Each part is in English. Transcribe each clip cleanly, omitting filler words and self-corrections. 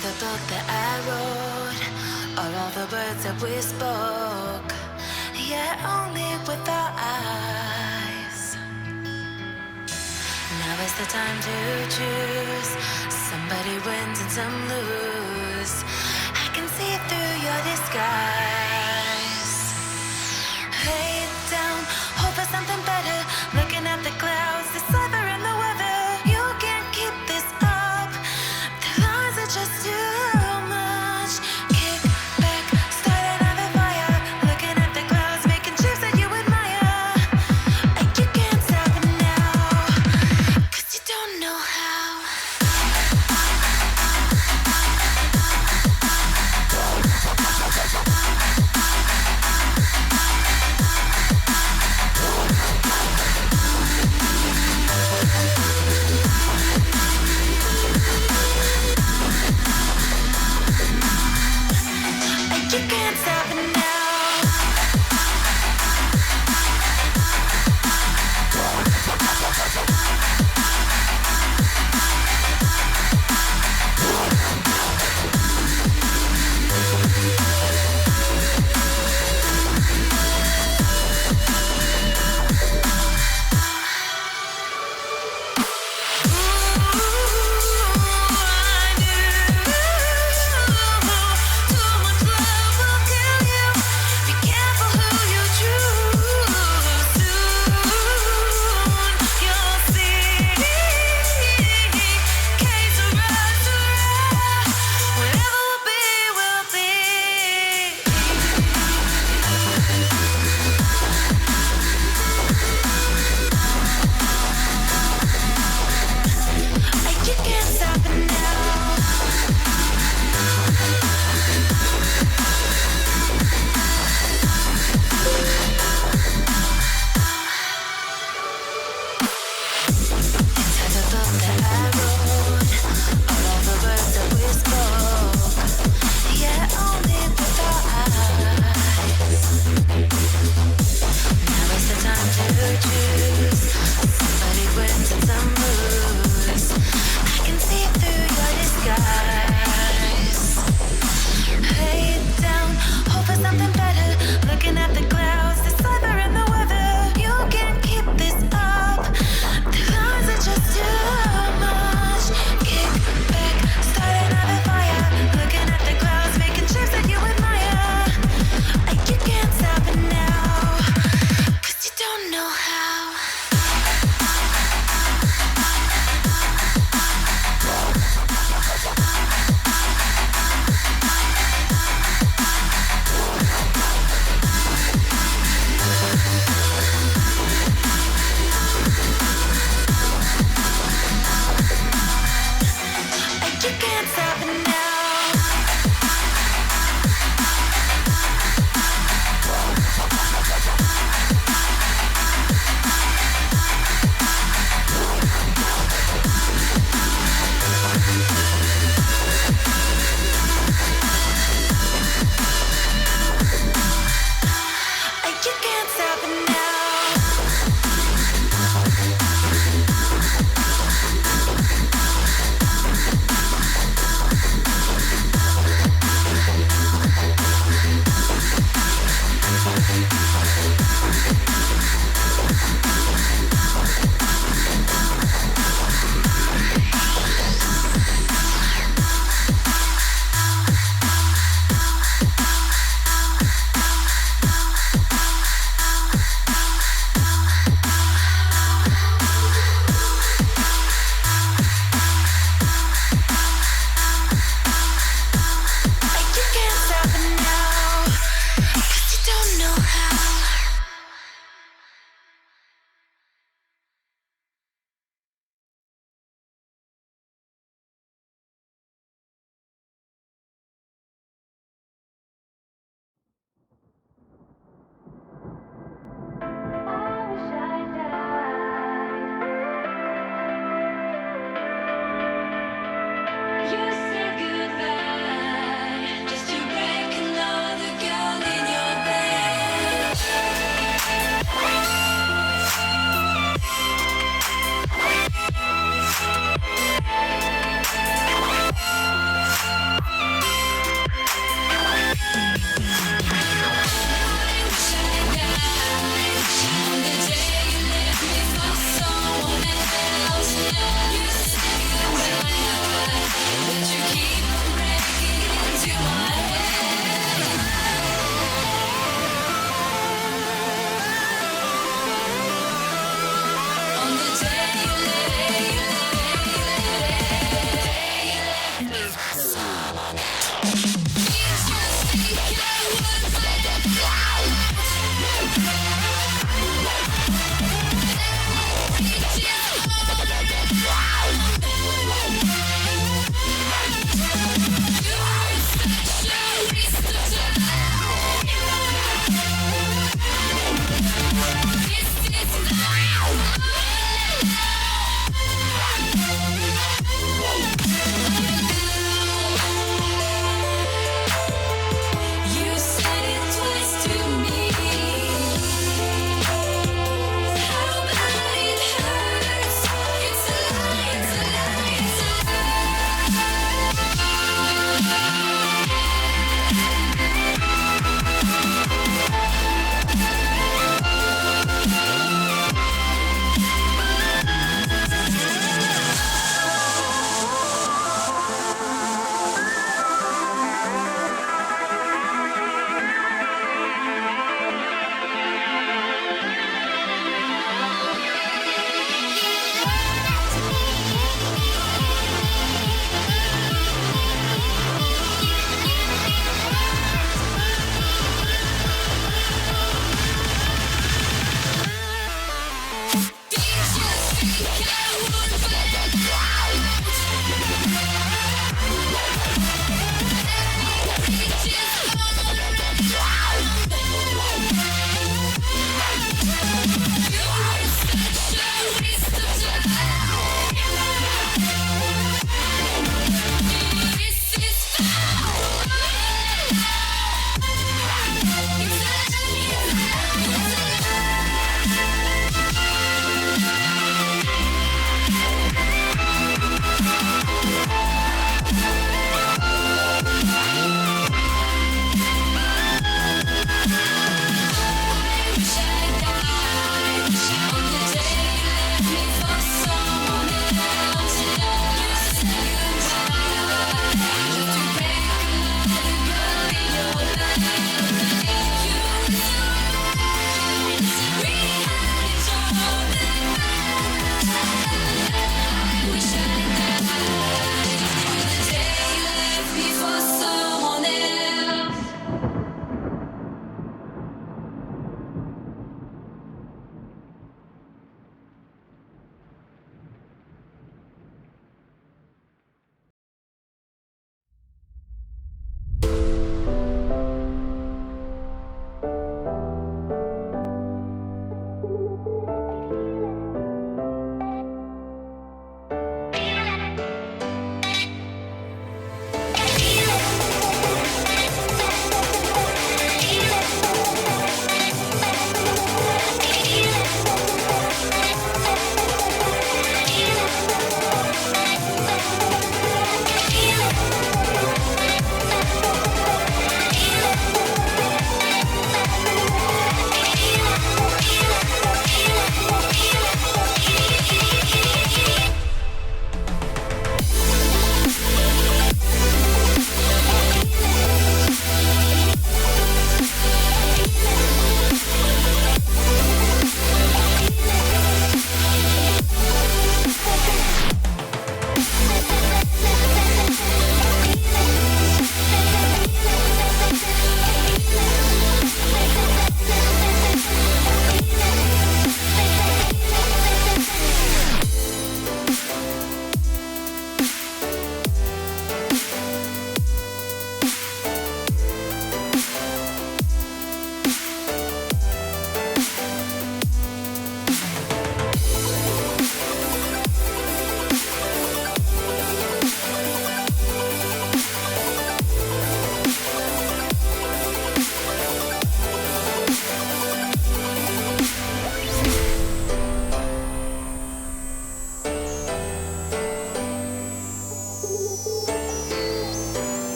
the book that I wrote, or all the words that we spoke, yet only with our eyes. Now is the time to choose. Somebody wins and some lose. I can see through your disguise. Lay it down, hope for something better. Looking at the clouds, the sliver in the weather. You can't keep this up. The lines are just too much. Kick back, start another fire. Looking at the clouds, making shapes that you admire. And you can't stop it now, 'cause you don't know how. You can't stop it now.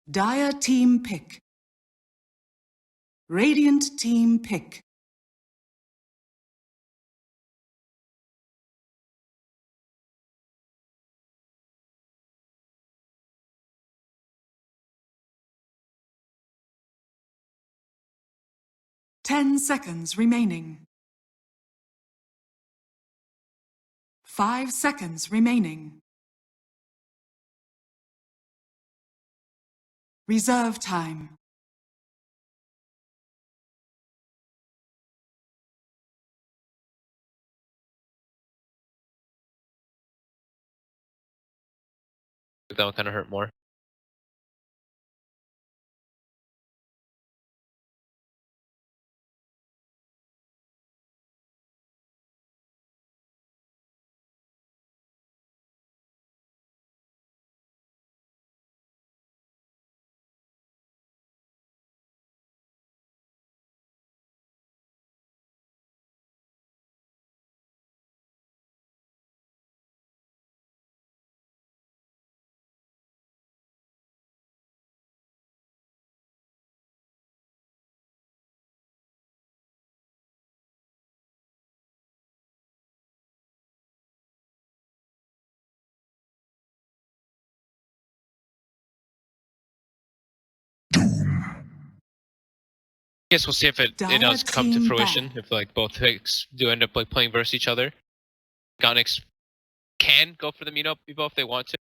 Dire team pick. Radiant team pick. Ten seconds remaining. 5 seconds remaining. Reserve time. That one kind of hurt more. I guess we'll see if it does come to fruition. If like both picks do end up like playing versus each other. Onyx can go for the Evo if they want to. I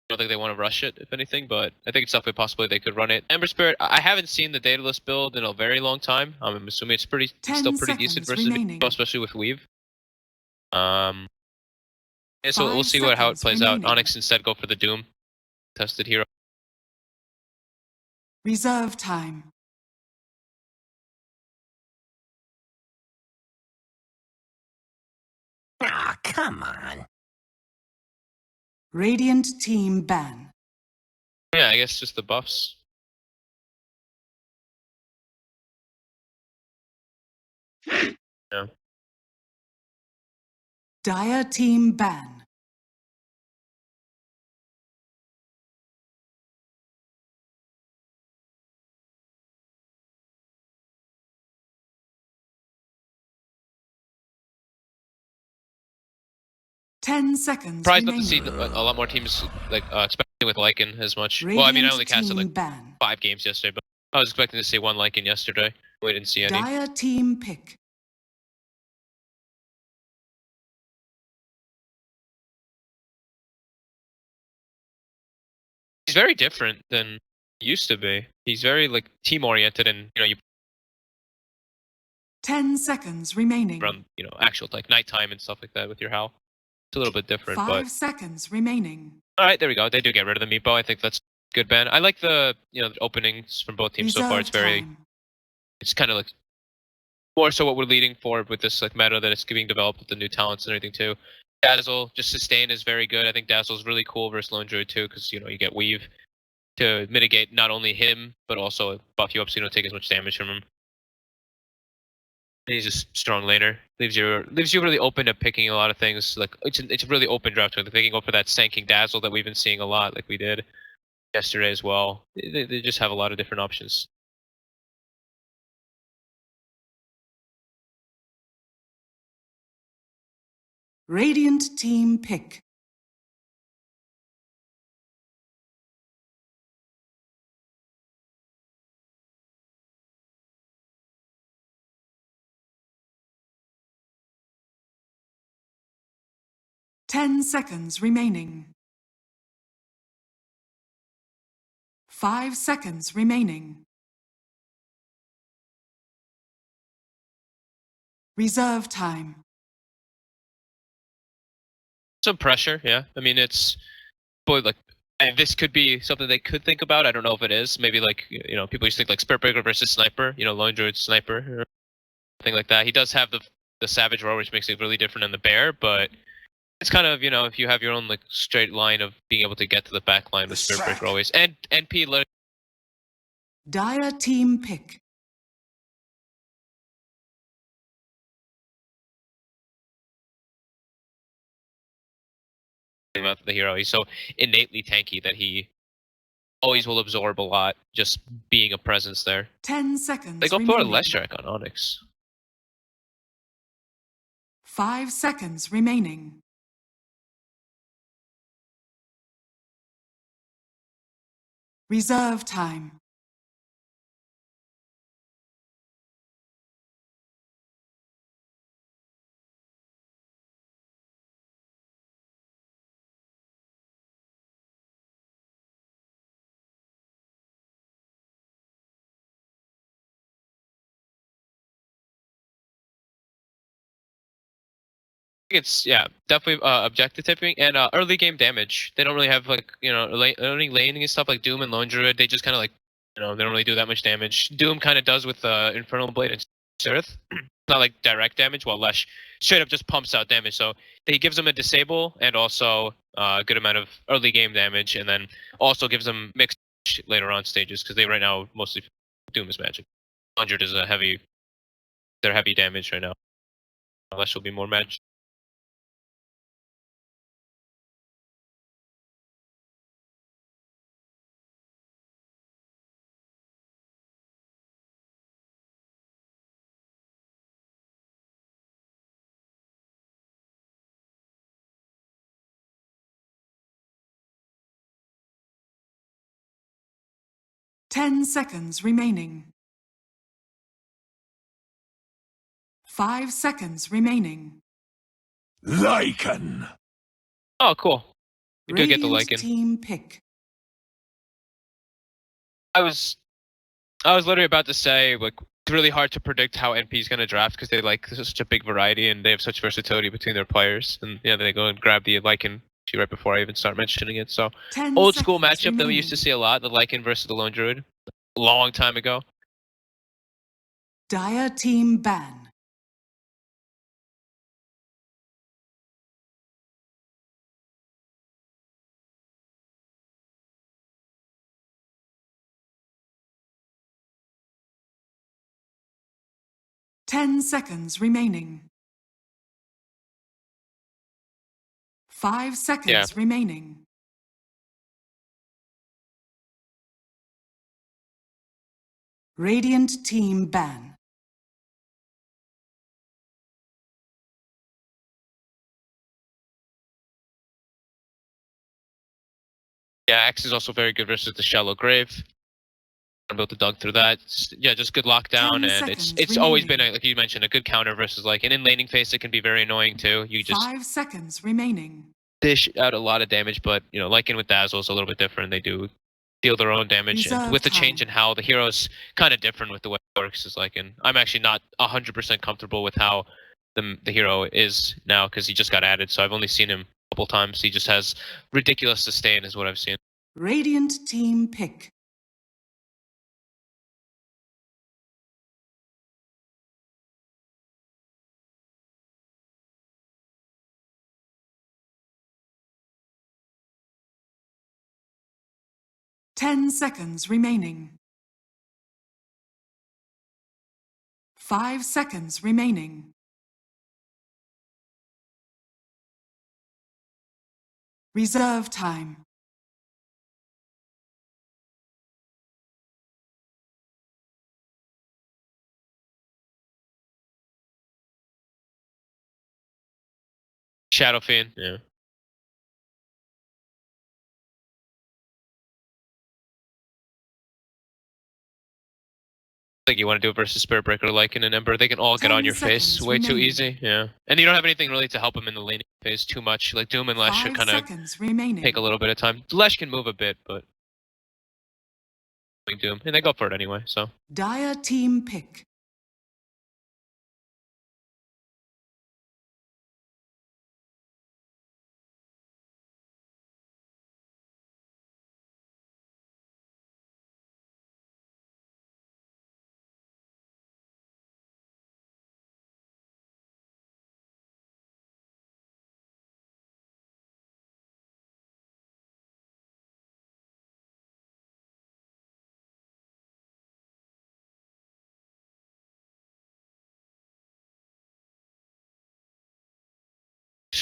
don't think they want to rush it, if anything, but I think it's definitely possible they could run it. Ember Spirit, I haven't seen the Daedalus build in a very long time. I'm assuming it's still pretty decent versus Evo, especially with Weave. And so we'll see how it plays out. Onyx instead go for the Doom. Tested hero. Reserve time. Ah, come on. Radiant team ban. Yeah, I guess just the buffs. Yeah. Dire team ban. Ten seconds Surprised not to remaining. see a lot more teams like expecting with Lycan as much. Radiant well, I mean, I only casted like ban. 5 games yesterday, but I was expecting to see one Lycan yesterday. We didn't see any. Dire team pick. He's very different than he used to be. He's very like team oriented, and you 10 seconds remaining. run actual like nighttime and stuff like that with your Hal. It's a little bit different. 5 seconds remaining. All right, there we go. They do get rid of the meatball. I think that's good ban. I like the the openings from both teams so far. It's very, it's kind of like more so what we're leading forward with this like meta that is being developed with the new talents and everything too. Dazzle, just sustain is very good. I think Dazzle is really cool versus Lone Druid too, because you get Weave to mitigate not only him but also buff you up so you don't take as much damage from him. He's a strong laner. Leaves you really open to picking a lot of things. Like it's a really open draft. Like they can go for that Sanking Dazzle that we've been seeing a lot, like we did yesterday as well. They just have a lot of different options. Radiant team pick. Ten seconds remaining. 5 seconds remaining. Reserve time. Some pressure, yeah. I mean, it's like this could be something they could think about. I don't know if it is. Maybe like people used to think like Spirit Breaker versus Sniper. Lone Druid Sniper, or something like that. He does have the Savage Roar, which makes it really different than the Bear, but it's kind of if you have your own like straight line of being able to get to the back line with Spirit Breaker always, and NP. Dire team pick. About the hero, he's so innately tanky that he always will absorb a lot, just being a presence there. 10 seconds They go for a remaining. Leshrac on Onyx. 5 seconds remaining. Reserve time. It's definitely objective tipping and early game damage. They don't really have like early laning and stuff like Doom and Lone Druid. They just kind of like they don't really do that much damage. Doom kind of does with Infernal Blade and Sirith. Not like direct damage, while Lesh straight up just pumps out damage. So he gives them a disable and also a good amount of early game damage, and then also gives them mixed later on stages because they right now mostly Doom is magic. 100 is they're heavy damage right now. Lesh will be more magic. Ten seconds remaining. 5 seconds remaining. Lycan. Oh, cool. You could get the Radiant Lycan. team pick. I was literally about to say, like, it's really hard to predict how NP is going to draft because they like such a big variety and they have such versatility between their players. And yeah, they go and grab the Lycan right before I even start mentioning it. So 10 old school seconds matchup that we used to remaining. see a lot, the Lycan versus the Lone Druid, a long time ago. Dire team ban. Ten seconds remaining. 5 seconds remaining. Radiant team ban. Yeah, Axe is also very good versus the Shallow Grave. I'm able to dunk through that. Yeah, just good lockdown, 10 and seconds it's always been, remaining. like you mentioned, a good counter versus like an in laning phase. It can be very annoying too. You just 5 seconds remaining. dish out a lot of damage, but Lycan with Dazzle is a little bit different. They do deal their own damage, and Reserve with the change time. in how the hero's kind of different with the way it works is Lycan. I'm actually not 100% comfortable with how the hero is now because he just got added. So I've only seen him a couple times. He just has ridiculous sustain, is what I've seen. Radiant team pick. Ten seconds remaining. 5 seconds remaining. Reserve time. Shadow Fiend, yeah. Like you want to do it versus Spirit Breaker, Lycan, and Ember, they can all get 10 on your face seconds way too remaining. easy. Yeah, and you don't have anything really to help him in the laning phase too much. Like Doom and Lesh should 5 kind of seconds remaining. take a little bit of time. Lesh can move a bit, but Doom, and they go for it anyway. So Dire team pick.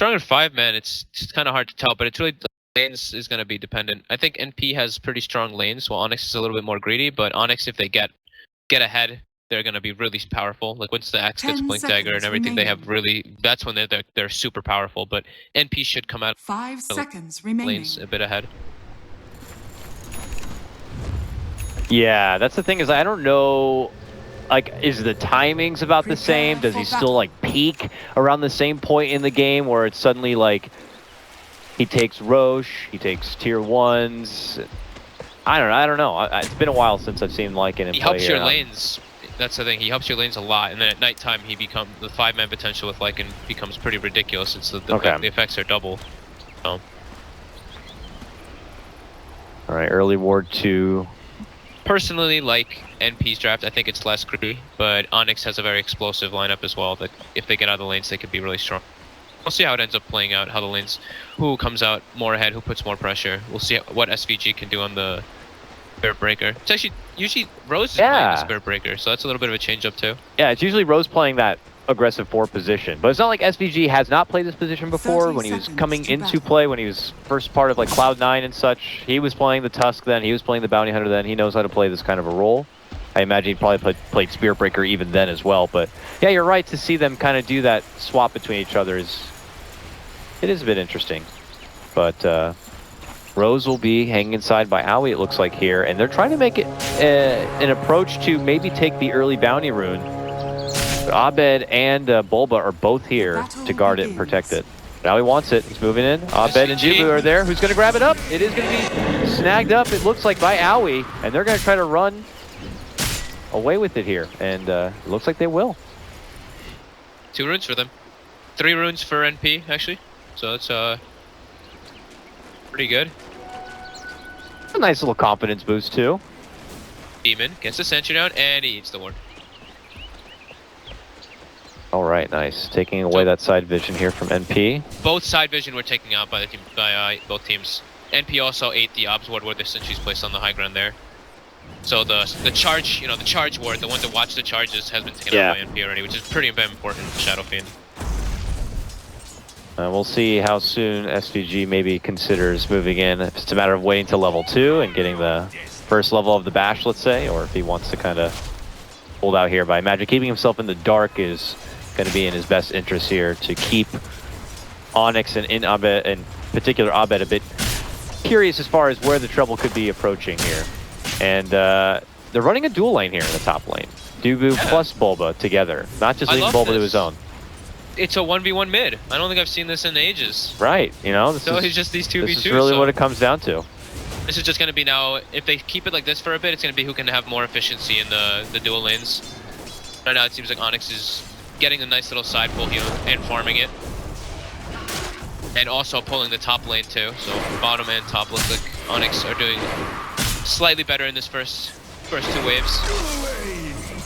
strong at 5 man, it's kind of hard to tell, but it's really Lanes is going to be dependent. I think NP has pretty strong lanes, while Onyx is a little bit more greedy. But Onyx, if they get ahead, they're going to be really powerful. Like once the Axe gets 10 Blink Dagger and seconds everything, they have remaining. really. That's when they're super powerful. But NP should come out 5 seconds remaining. lanes a bit ahead. Yeah, that's the thing is I don't know. Like, is the timings about the same? Does he still like peak around the same point in the game where it's suddenly like he takes Roche, he takes tier 1s? I don't know. It's been a while since I've seen Lycan in play. He helps here. your lanes. That's the thing. He helps your lanes a lot, and then at nighttime he becomes the 5-man potential with Lycan becomes pretty ridiculous since the effects are double. So. All right, early ward 2. Personally, like NP's draft, I think it's less greedy, but Onyx has a very explosive lineup as well. That if they get out of the lanes, they could be really strong. We'll see how it ends up playing out. How the lanes, who comes out more ahead, who puts more pressure. We'll see what SVG can do on the Spirit Breaker. It's actually usually Rose is playing the Spirit Breaker, so that's a little bit of a change up too. Yeah, it's usually Rose playing that aggressive 4 position, but it's not like SVG has not played this position before. When he was coming into play, when he was first part of like Cloud9 and such, he was playing the Tusk then, he was playing the Bounty Hunter then. He knows how to play this kind of a role. I imagine he probably played Spirit Breaker even then as well. But yeah, you're right, to see them kind of do that swap between each other is a bit interesting. But Rose will be hanging inside by Aoi, it looks like here, and they're trying to make it an approach to maybe take the early bounty rune. Abed and Bulba are both here to guard it and protect it. Now he wants it. He's moving in. Abed and Jubu are there. Who's going to grab it up? It is going to be snagged up, it looks like, by Aoi, and they're going to try to run away with it here, and it looks like they will. 2 runes for them. 3 runes for NP, actually. So it's pretty good. A nice little confidence boost, too. Demon gets the sentry down, and he eats the ward. All right, nice. Taking away that side vision here from NP. Both side vision were taken out by the team, by both teams. NP also ate the obs ward where the sentry's placed on the high ground there. So the charge, the charge ward, the one to watch the charges, has been taken out by NP already, which is pretty important for Shadow Fiend. We'll see how soon SVG maybe considers moving in. If it's a matter of waiting till level 2 and getting the first level of the bash, let's say, or if he wants to kind of hold out here. But I imagine keeping himself in the dark is going to be in his best interest here to keep Onyx and in Abed, in particular Abed, a bit curious as far as where the trouble could be approaching here. And they're running a dual lane here in the top lane. Dubu plus Bulba together, not just leaving Bulba to his own. It's a 1v1 mid. I don't think I've seen this in ages. Right, It's just these 2v2. This is really what it comes down to. This is just going to be now, if they keep it like this for a bit, it's going to be who can have more efficiency in the dual lanes. Right now it seems like Onyx is getting a nice little side pull here and farming it. And also pulling the top lane too. So bottom and top looks like Onyx are doing slightly better in this first 2 waves.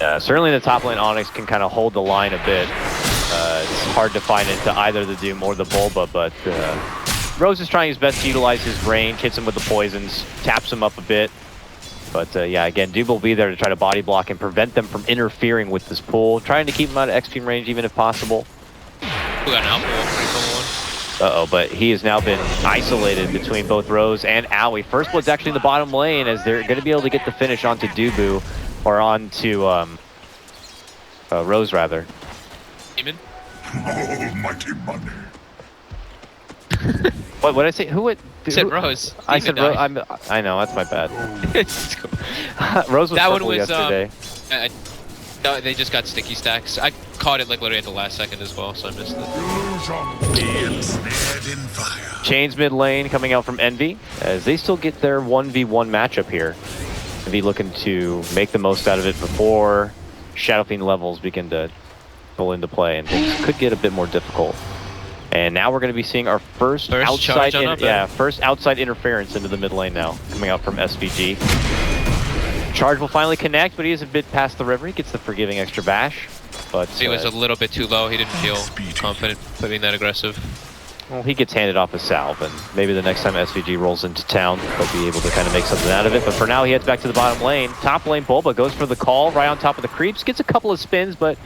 Yeah, certainly the top lane Onyx can kind of hold the line a bit. It's hard to find into either the Doom or the Bulba, but Rose is trying his best to utilize his range, hits him with the poisons, taps him up a bit. But yeah, again, Dube will be there to try to body block and prevent them from interfering with this pull, trying to keep him out of extreme range even if possible. We got an outpool, pretty cool one. Uh-oh, but he has now been isolated between both Rose and Aoi. First blood's actually in the bottom lane as they're going to be able to get the finish onto Dubu, or onto Rose rather. Demon? Almighty money. What did I say? Who would? Said Rose. I said Rose. I know, that's my bad. Rose was that purple one was yesterday. They just got sticky stacks. I caught it like literally at the last second as well, so I missed it. You shall be ensnared in fire. Chains mid lane coming out from Envy as they still get their 1v1 matchup here. Envy looking to make the most out of it before Shadow Fiend levels begin to pull into play and things could get a bit more difficult. And now we're going to be seeing our first outside interference into the mid lane now, coming out from SVG. Charge will finally connect, but he is a bit past the river. He gets the forgiving extra bash. But he was a little bit too low. He didn't feel confident being that aggressive. Well, he gets handed off a salve, and maybe the next time SVG rolls into town, they'll be able to kind of make something out of it. But for now, he heads back to the bottom lane. Top lane, Bulba goes for the call right on top of the creeps. Gets a couple of spins, but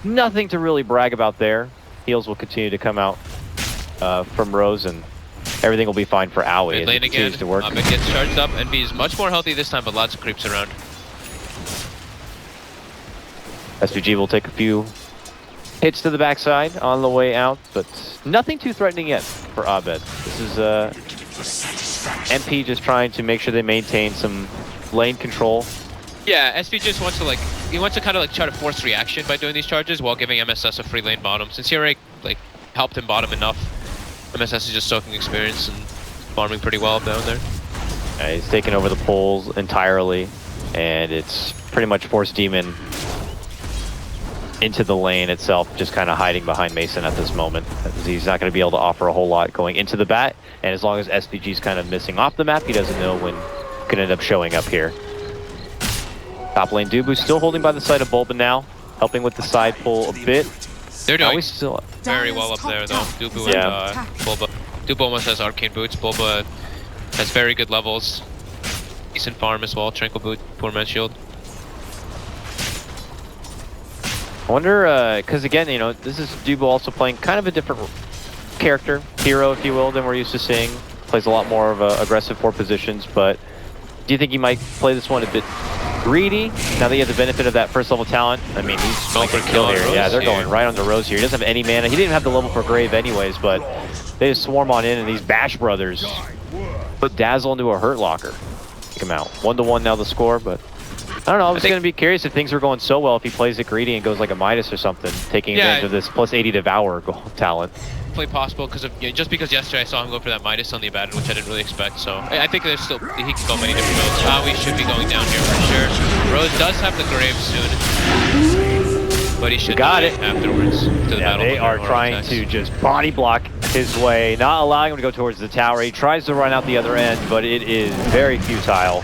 nothing to really brag about there. Heals will continue to come out from Rose, and everything will be fine for Aoi Mid as lane it again. continues to work. It gets charged up. NB is much more healthy this time, but lots of creeps around. SVG will take a few hits to the backside on the way out, but nothing too threatening yet for Abed. This is MP just trying to make sure they maintain some lane control. Yeah, SV just wants to he wants to kind of like try to force reaction by doing these charges while giving MSS a free lane bottom. Since he already like helped him bottom enough, MSS is just soaking experience and farming pretty well down there. He's taken over the poles entirely, and it's pretty much forced Demon into the lane itself, just kind of hiding behind Mason at this moment. He's not going to be able to offer a whole lot going into the bat, and as long as SVG's kind of missing off the map, he doesn't know when he could end up showing up here. Top lane Dubu still holding by the side of Bulba now, helping with the side pull a bit. They're doing still very well up there though, Dubu and Bulba. Dubu almost has arcane boots, Bulba has very good levels. Decent farm as well, tranquil boot, poor man's shield. I wonder, because again, you know, this is Dubu also playing kind of a different character, hero if you will, than we're used to seeing. Plays a lot more of aggressive for positions, but do you think he might play this one a bit greedy now that he has the benefit of that first level talent? I mean, he's making a kill here. Yeah, they're going right on the Rose here. He doesn't have any mana. He didn't even have the level for Grave anyways, but they just swarm on in, and these Bash brothers put Dazzle into a hurt locker. Take him out. 1-1 now the score, but I don't know. I was going to be curious if things were going so well if he plays it greedy and goes like a Midas or something, taking advantage of this plus 80 Devour talent. Definitely possible because of just because yesterday I saw him go for that Midas on the Abaddon, which I didn't really expect. So I think there's still he can go many different builds. We should be going down here for sure. Rose does have the Grave soon, but he should got it afterwards to the battle. They are trying to just body block his way, not allowing him to go towards the tower. He tries to run out the other end, but it is very futile.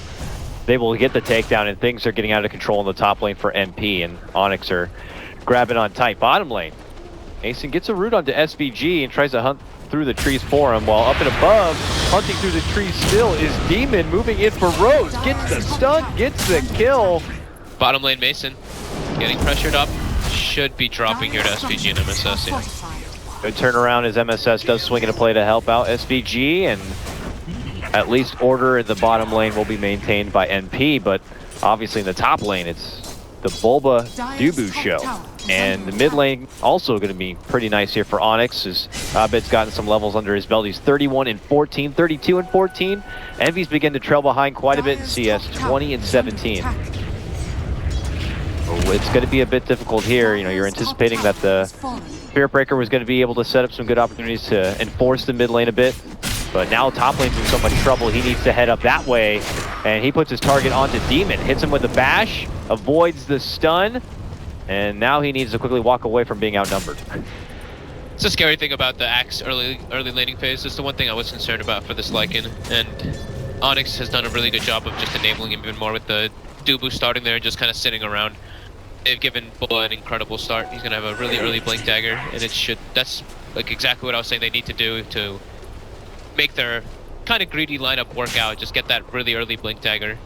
They will get the takedown, and things are getting out of control in the top lane for MP, and Onyx are grabbing on tight. Bottom lane, Mason gets a root onto SVG and tries to hunt through the trees for him, while up and above, hunting through the trees still is Demon, moving in for Rose. Gets the stun, gets the kill. Bottom lane Mason getting pressured up. Should be dropping here to SVG and MSS. Yeah. Good turnaround as MSS does swing in a play to help out SVG, and at least order in the bottom lane will be maintained by NP, but obviously in the top lane it's the Bulba Dubu show. And the mid lane also going to be pretty nice here for Onyx, as Abed's gotten some levels under his belt. He's 31 and 14, 32 and 14. Envy's begin to trail behind quite a bit in CS, 20 and 17. Oh, it's going to be a bit difficult here. You know, you're anticipating that the Spirit Breaker was going to be able to set up some good opportunities to enforce the mid lane a bit. But now top lane's in so much trouble, he needs to head up that way. And he puts his target onto Demon, hits him with a bash, avoids the stun, and now he needs to quickly walk away from being outnumbered. It's a scary thing about the Axe early laning phase. It's the one thing I was concerned about for this Lycan, and Onyx has done a really good job of just enabling him even more with the Dubu starting there and just kind of sitting around. They've given Bulba an incredible start. He's gonna have a really early Blink Dagger, and that's like exactly what I was saying they need to do to make their kind of greedy lineup work out. Just get that really early Blink Dagger.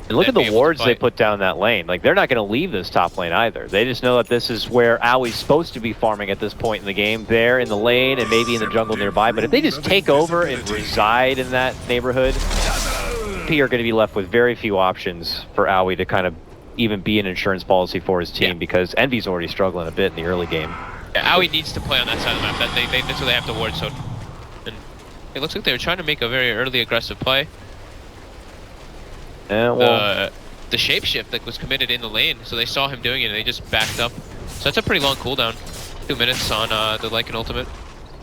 And look at the wards they put down that lane. Like, they're not going to leave this top lane either. They just know that this is where Aui's supposed to be farming at this point in the game. There in the lane and maybe in the jungle nearby. But if they just take over and reside in that neighborhood, P are going to be left with very few options for Aui to kind of even be an insurance policy for his team, because Envy's already struggling a bit in the early game. Yeah, Aui needs to play on that side of the map. That's where they have to ward. So, and it looks like they were trying to make a very early aggressive play. Well, the shapeshift that was committed in the lane, so they saw him doing it and they just backed up. So that's a pretty long cooldown. 2 minutes on the Lycan ultimate.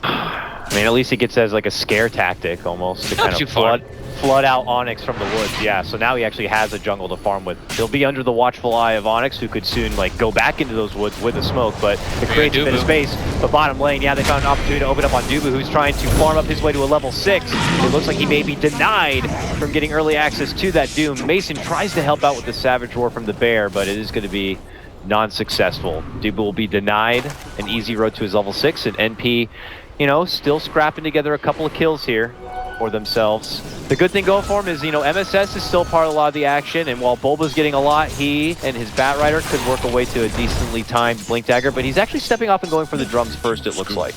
I mean, at least he gets as like a scare tactic almost to kind of flood out Onyx from the woods. Yeah, so now he actually has a jungle to farm with. He'll be under the watchful eye of Onyx, who could soon like go back into those woods with the smoke, but it creates a bit of space. The bottom lane, yeah, they found an opportunity to open up on Dubu, who's trying to farm up his way to a level 6. It looks like he may be denied from getting early access to that Doom. Mason tries to help out with the Savage Roar from the Bear, but it is going to be non-successful. Dubu will be denied an easy road to his level 6, and NP, you know, still scrapping together a couple of kills here for themselves. The good thing going for him is, you know, MSS is still part of a lot of the action, and while Bulba's getting a lot, he and his Bat Rider could work away to a decently timed Blink Dagger, but he's actually stepping off and going for the drums first, it looks like.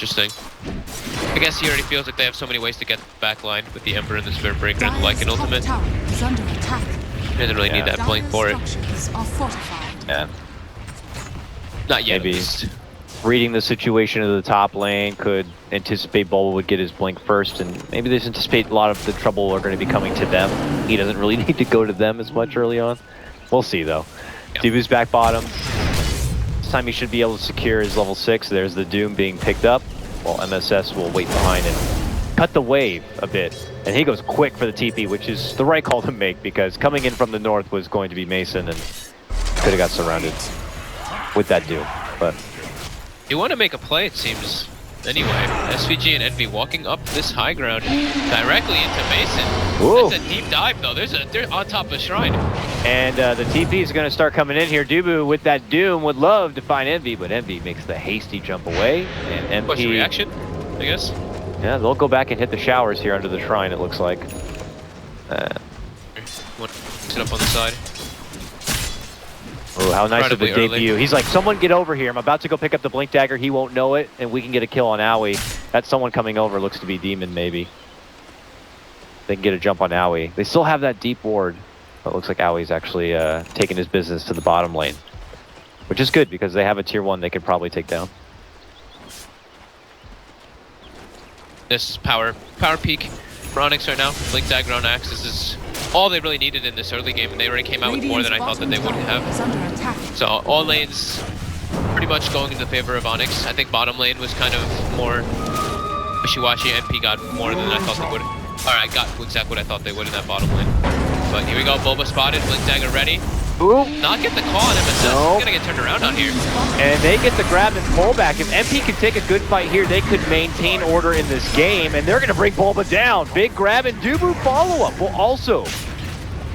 Interesting. I guess he already feels like they have so many ways to get back line with the Ember and the Spirit Breaker and like an ultimate. Is under attack. He doesn't really need that blink for it. Structures are fortified. Yeah. Not yet, Maybe. at least. Reading the situation of the top lane, could anticipate Bulba would get his blink first, and maybe they anticipate a lot of the trouble are going to be coming to them. He doesn't really need to go to them as much early on. We'll see, though. Yeah. Dubu's back bottom. This time he should be able to secure his level 6. There's the Doom being picked up, while MSS will wait behind and cut the wave a bit. And he goes quick for the TP, which is the right call to make, because coming in from the north was going to be Mason, and could have got surrounded with that Doom. But You want to make a play, it seems. Anyway, SVG and Envy walking up this high ground directly into Mason. Ooh. That's a deep dive, though. They're on top of a shrine. And the TP is going to start coming in here. Dubu with that Doom would love to find Envy, but Envy makes the hasty jump away. And Push MP, reaction, I guess. yeah, they'll go back and hit the showers here under the shrine, it looks like. One sit up on the side. Oh, how nice of the Incredibly debut. early. He's like, someone get over here. I'm about to go pick up the Blink Dagger. He won't know it, and we can get a kill on Owie. That's someone coming over. Looks to be Demon, maybe. They can get a jump on Owie. They still have that deep ward. But it looks like Owie's actually taking his business to the bottom lane. Which is good, because they have a tier 1 they could probably take down. This power peak for Onyx right now. Blink Dagger on Axe. This is all they really needed in this early game, and they already came out with more than I thought that they would have. Is under attack. So all lanes pretty much going in the favor of Onyx. I think bottom lane was kind of more wishy-washy. NP got more than I thought they would. Or I got exactly what I thought they would in that bottom lane. But here we go, Bulba spotted, Blink Dagger ready. Ooh. Not get the call on MSS. Nope. He's gonna get turned around on here. And they get the grab and pull back. If MP can take a good fight here, they could maintain order in this game, and they're going to bring Bulba down. Big grab and Dubu follow-up will also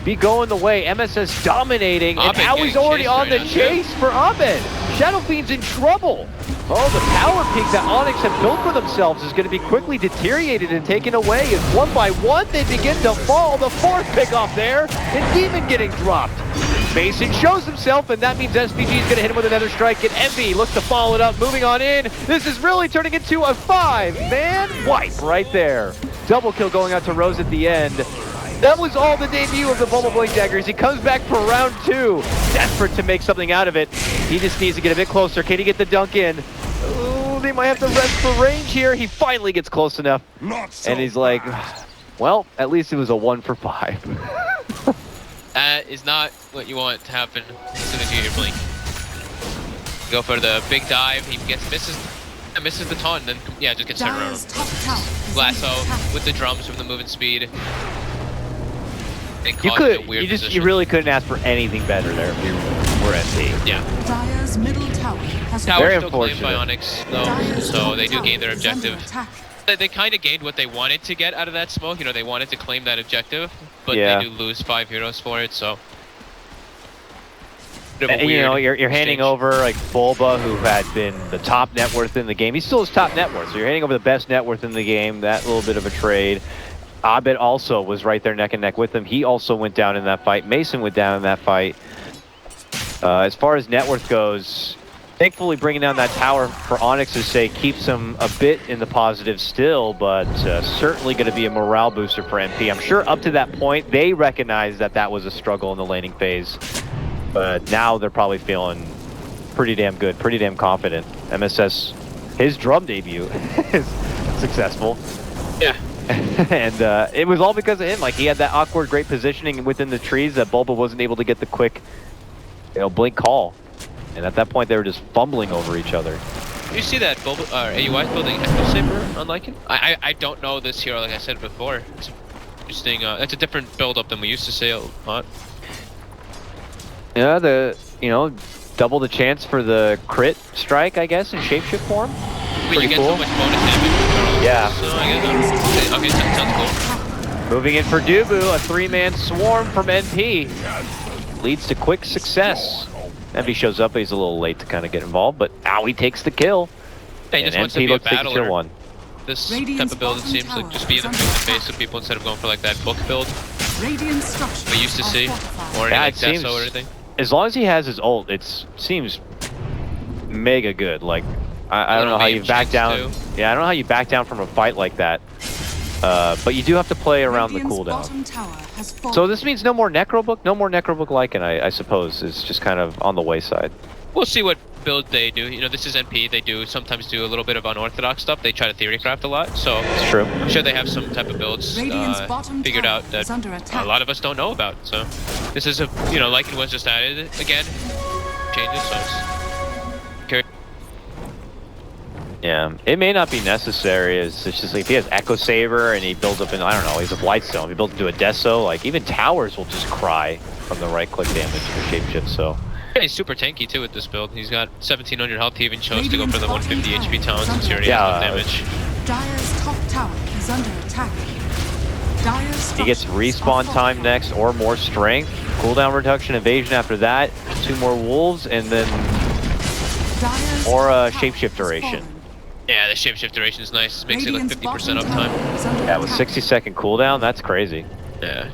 be going the way. MSS dominating, and Abed Owie's getting already chased on right the now, chase for Abed. Shadow Fiend's in trouble. Oh, the power peak that Onyx have built for themselves is going to be quickly deteriorated and taken away. As one by one they begin to fall. The fourth pick off there, and Demon getting dropped. Mason shows himself, and that means SVG is going to hit him with another strike, and Envy looks to follow it up, moving on in. This is really turning into a 5-man wipe right there. Double kill going out to Rose at the end. That was all the debut of the Bulba Blink Daggers. He comes back for round 2, desperate to make something out of it. He just needs to get a bit closer. Can he get the dunk in? Ooh, they might have to rest for range here. He finally gets close enough, and he's like, well, at least it was a 1 for 5. That is not what you want to happen as soon as you get your blink. Go for the big dive. He misses the taunt, and then yeah, just gets turned Dire's around. top tower is Lasso under attack. with the drums from the movement speed. You really couldn't ask for anything better there if you were NP. Yeah. Dire's middle tower has Tower Very still claimed by unfortunate. Onyx, though, Dire's so top they do tower gain their is under objective. attack. They kind of gained what they wanted to get out of that smoke. You know, they wanted to claim that objective, but Yeah. they do lose 5 heroes for it, so. Bit of a And, you know, weird you're handing exchange. over like Bulba, who had been the top net worth in the game. He still is top net worth, so you're handing over the best net worth in the game. That little bit of a trade. Abed also was right there neck and neck with him. He also went down in that fight. Mason went down in that fight. As far as net worth goes, thankfully bringing down that tower for Onyx's sake keeps him a bit in the positive still, but certainly going to be a morale booster for MP. I'm sure up to that point, they recognized that that was a struggle in the laning phase. But now they're probably feeling pretty damn good, pretty damn confident. MSS, his drum debut is successful. Yeah. And it was all because of him. Like, he had that awkward, great positioning within the trees that Bulba wasn't able to get the quick, blink call. And at that point, they were just fumbling over each other. You see that Bulba, AUI is building Echo Saber on Lycan? I don't know this hero, like I said before. It's interesting. It's a different build-up than we used to see a lot. Yeah, double the chance for the crit strike, I guess, in shapeshift form. But you get so much bonus damage. Yeah. So I guess, okay, sounds cool. Moving in for Dubu, a 3-man swarm from NP. Leads to quick success. NP shows up, but he's a little late to kind of get involved, but Owie takes the kill. He just and wants to NP be a looks to take the tier battler. 1. This Radiant's type of build, it bottom seems like tower just being is in the under face with people instead of going for like that book build Radiant structures we used to are see, fortified. or any Yeah, like it seems- Deso or anything. As long as he has his ult, it seems mega good. Like, I don't know how you back down. Too. Yeah, I don't know how you back down from a fight like that. But you do have to play around the cooldown. So this means no more Necrobook? No more Necrobook Lycan, I suppose, is just kind of on the wayside. We'll see what build they do. You know, this is NP. They do sometimes do a little bit of unorthodox stuff. They try to theory craft a lot. So It's true. I'm sure they have some type of builds figured out that a lot of us don't know about. So this is a, you know, Lycan was just added again. Changes, so it's... Yeah, it may not be necessary. It's just like if he has Echo Saber and he builds up in, I don't know, he's a Blightstone. If he builds into a Deso, like even towers will just cry from the right click damage for Shapeshift, so. Yeah, he's super tanky too with this build. He's got 1700 health. He even chose to go for the 150 HP talent since he already has no damage. Dire's top tower is under attack. Dire's He gets respawn time next or more strength. Cooldown reduction, evasion after that. 2 more wolves and then or shapeshift duration. Yeah, the shapeshift duration is nice. It makes it like 50% uptime. Yeah, with 60-second cooldown, that's crazy. Yeah,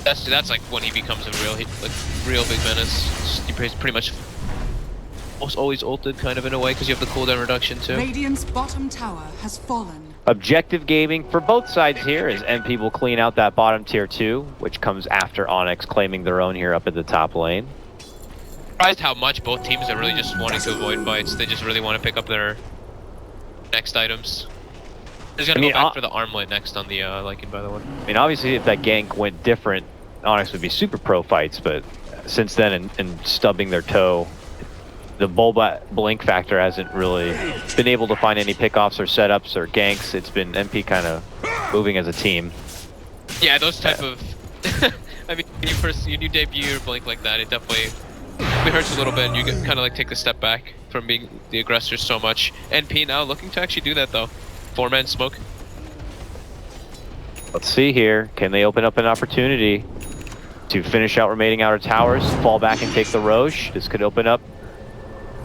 that's like when he becomes a real big menace. He pretty much almost always ulted kind of in a way because you have the cooldown reduction too. Radiant's bottom tower has fallen. Objective gaming for both sides here is MP will clean out that bottom tier 2, which comes after Onyx claiming their own here up at the top lane. Surprised how much both teams are really just wanting to avoid fights. They just really want to pick up their next items. He's gonna go back for the armlet next on the Lycan, by the way. I mean, obviously, if that gank went different, Onyx would be super pro fights, but since then, and stubbing their toe, the Bulba blink factor hasn't really been able to find any pickoffs or setups or ganks. It's been MP kind of moving as a team. Yeah, those type of... I mean, when you debut your blink like that, it definitely... It hurts a little bit, and you kind of like take a step back from being the aggressor so much. NP now looking to actually do that though. 4-man smoke. Let's see here. Can they open up an opportunity to finish out remaining outer towers, fall back and take the Roche? This could open up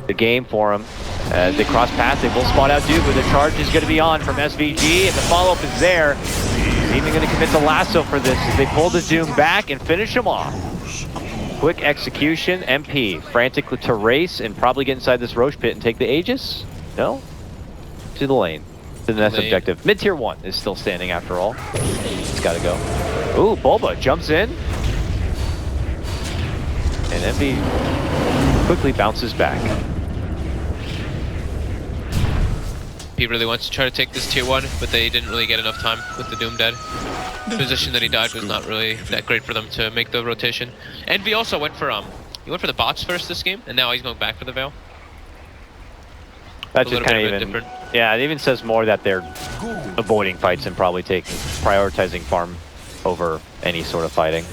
the game for them. As they cross paths, they will spot out Duke, but the charge is going to be on from SVG, and the follow-up is there. He's even going to commit the lasso for this as they pull the Doom back and finish him off. Quick execution, MP, frantic to race and probably get inside this Roche pit and take the Aegis? No? To the lane. To the next objective. Mid-tier 1 is still standing after all. It's gotta go. Ooh, Bulba jumps in. And MP quickly bounces back. He really wants to try to take this tier 1, but they didn't really get enough time with the Doom dead. The position that he died was not really that great for them to make the rotation. Envy also went for he went for the bots first this game, and now he's going back for the Veil. That's just kind of even different. Yeah, it even says more that they're avoiding fights and probably prioritizing farm over any sort of fighting.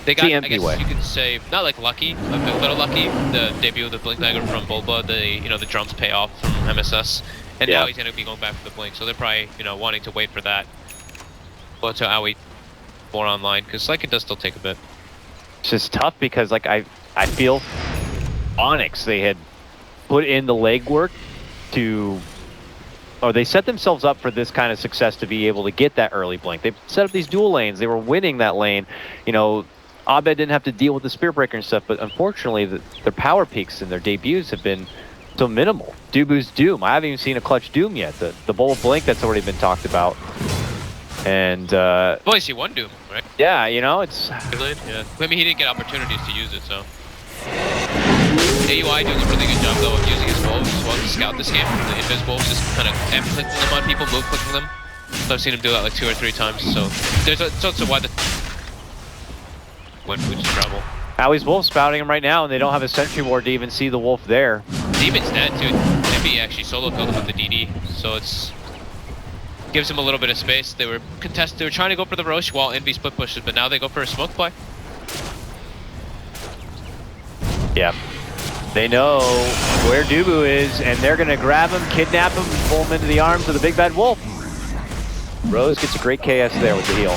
They got, I guess you could say, not like lucky, a little lucky. The debut of the Blink Dagger from Bulba, the drums pay off from MSS, and now he's gonna be going back for the Blink. So they're probably wanting to wait for that. Well, to Owie more online because Lycan does still take a bit. It's just tough because like I feel Onyx, they had put in the legwork or they set themselves up for this kind of success to be able to get that early blink. They set up these dual lanes. They were winning that lane. Abed didn't have to deal with the Spear Breaker and stuff, but unfortunately their power peaks and their debuts have been so minimal. Dubu's Doom. I haven't even seen a clutch Doom yet. The Bowl of Blink that's already been talked about. And well, you see one Doom, right? Yeah, it's yeah. I mean, he didn't get opportunities to use it, so AUI doing a really good job though of using his wolves as well to scout this game. The invis wolves just kind of clicking them on people, move clicking them. So I've seen him do that like 2 or 3 times. So it's also why the when we just travel. Howie's wolf spouting him right now, and they don't have a sentry ward to even see the wolf there. Demon's dead too. Envy actually solo killed him with the DD, so it's gives him a little bit of space. They were trying to go for the Roche while Envy split pushes, but now they go for a smoke play. Yeah. They know where Dubu is, and they're gonna grab him, kidnap him, and pull him into the arms of the big bad wolf. Rose gets a great KS there with the heal.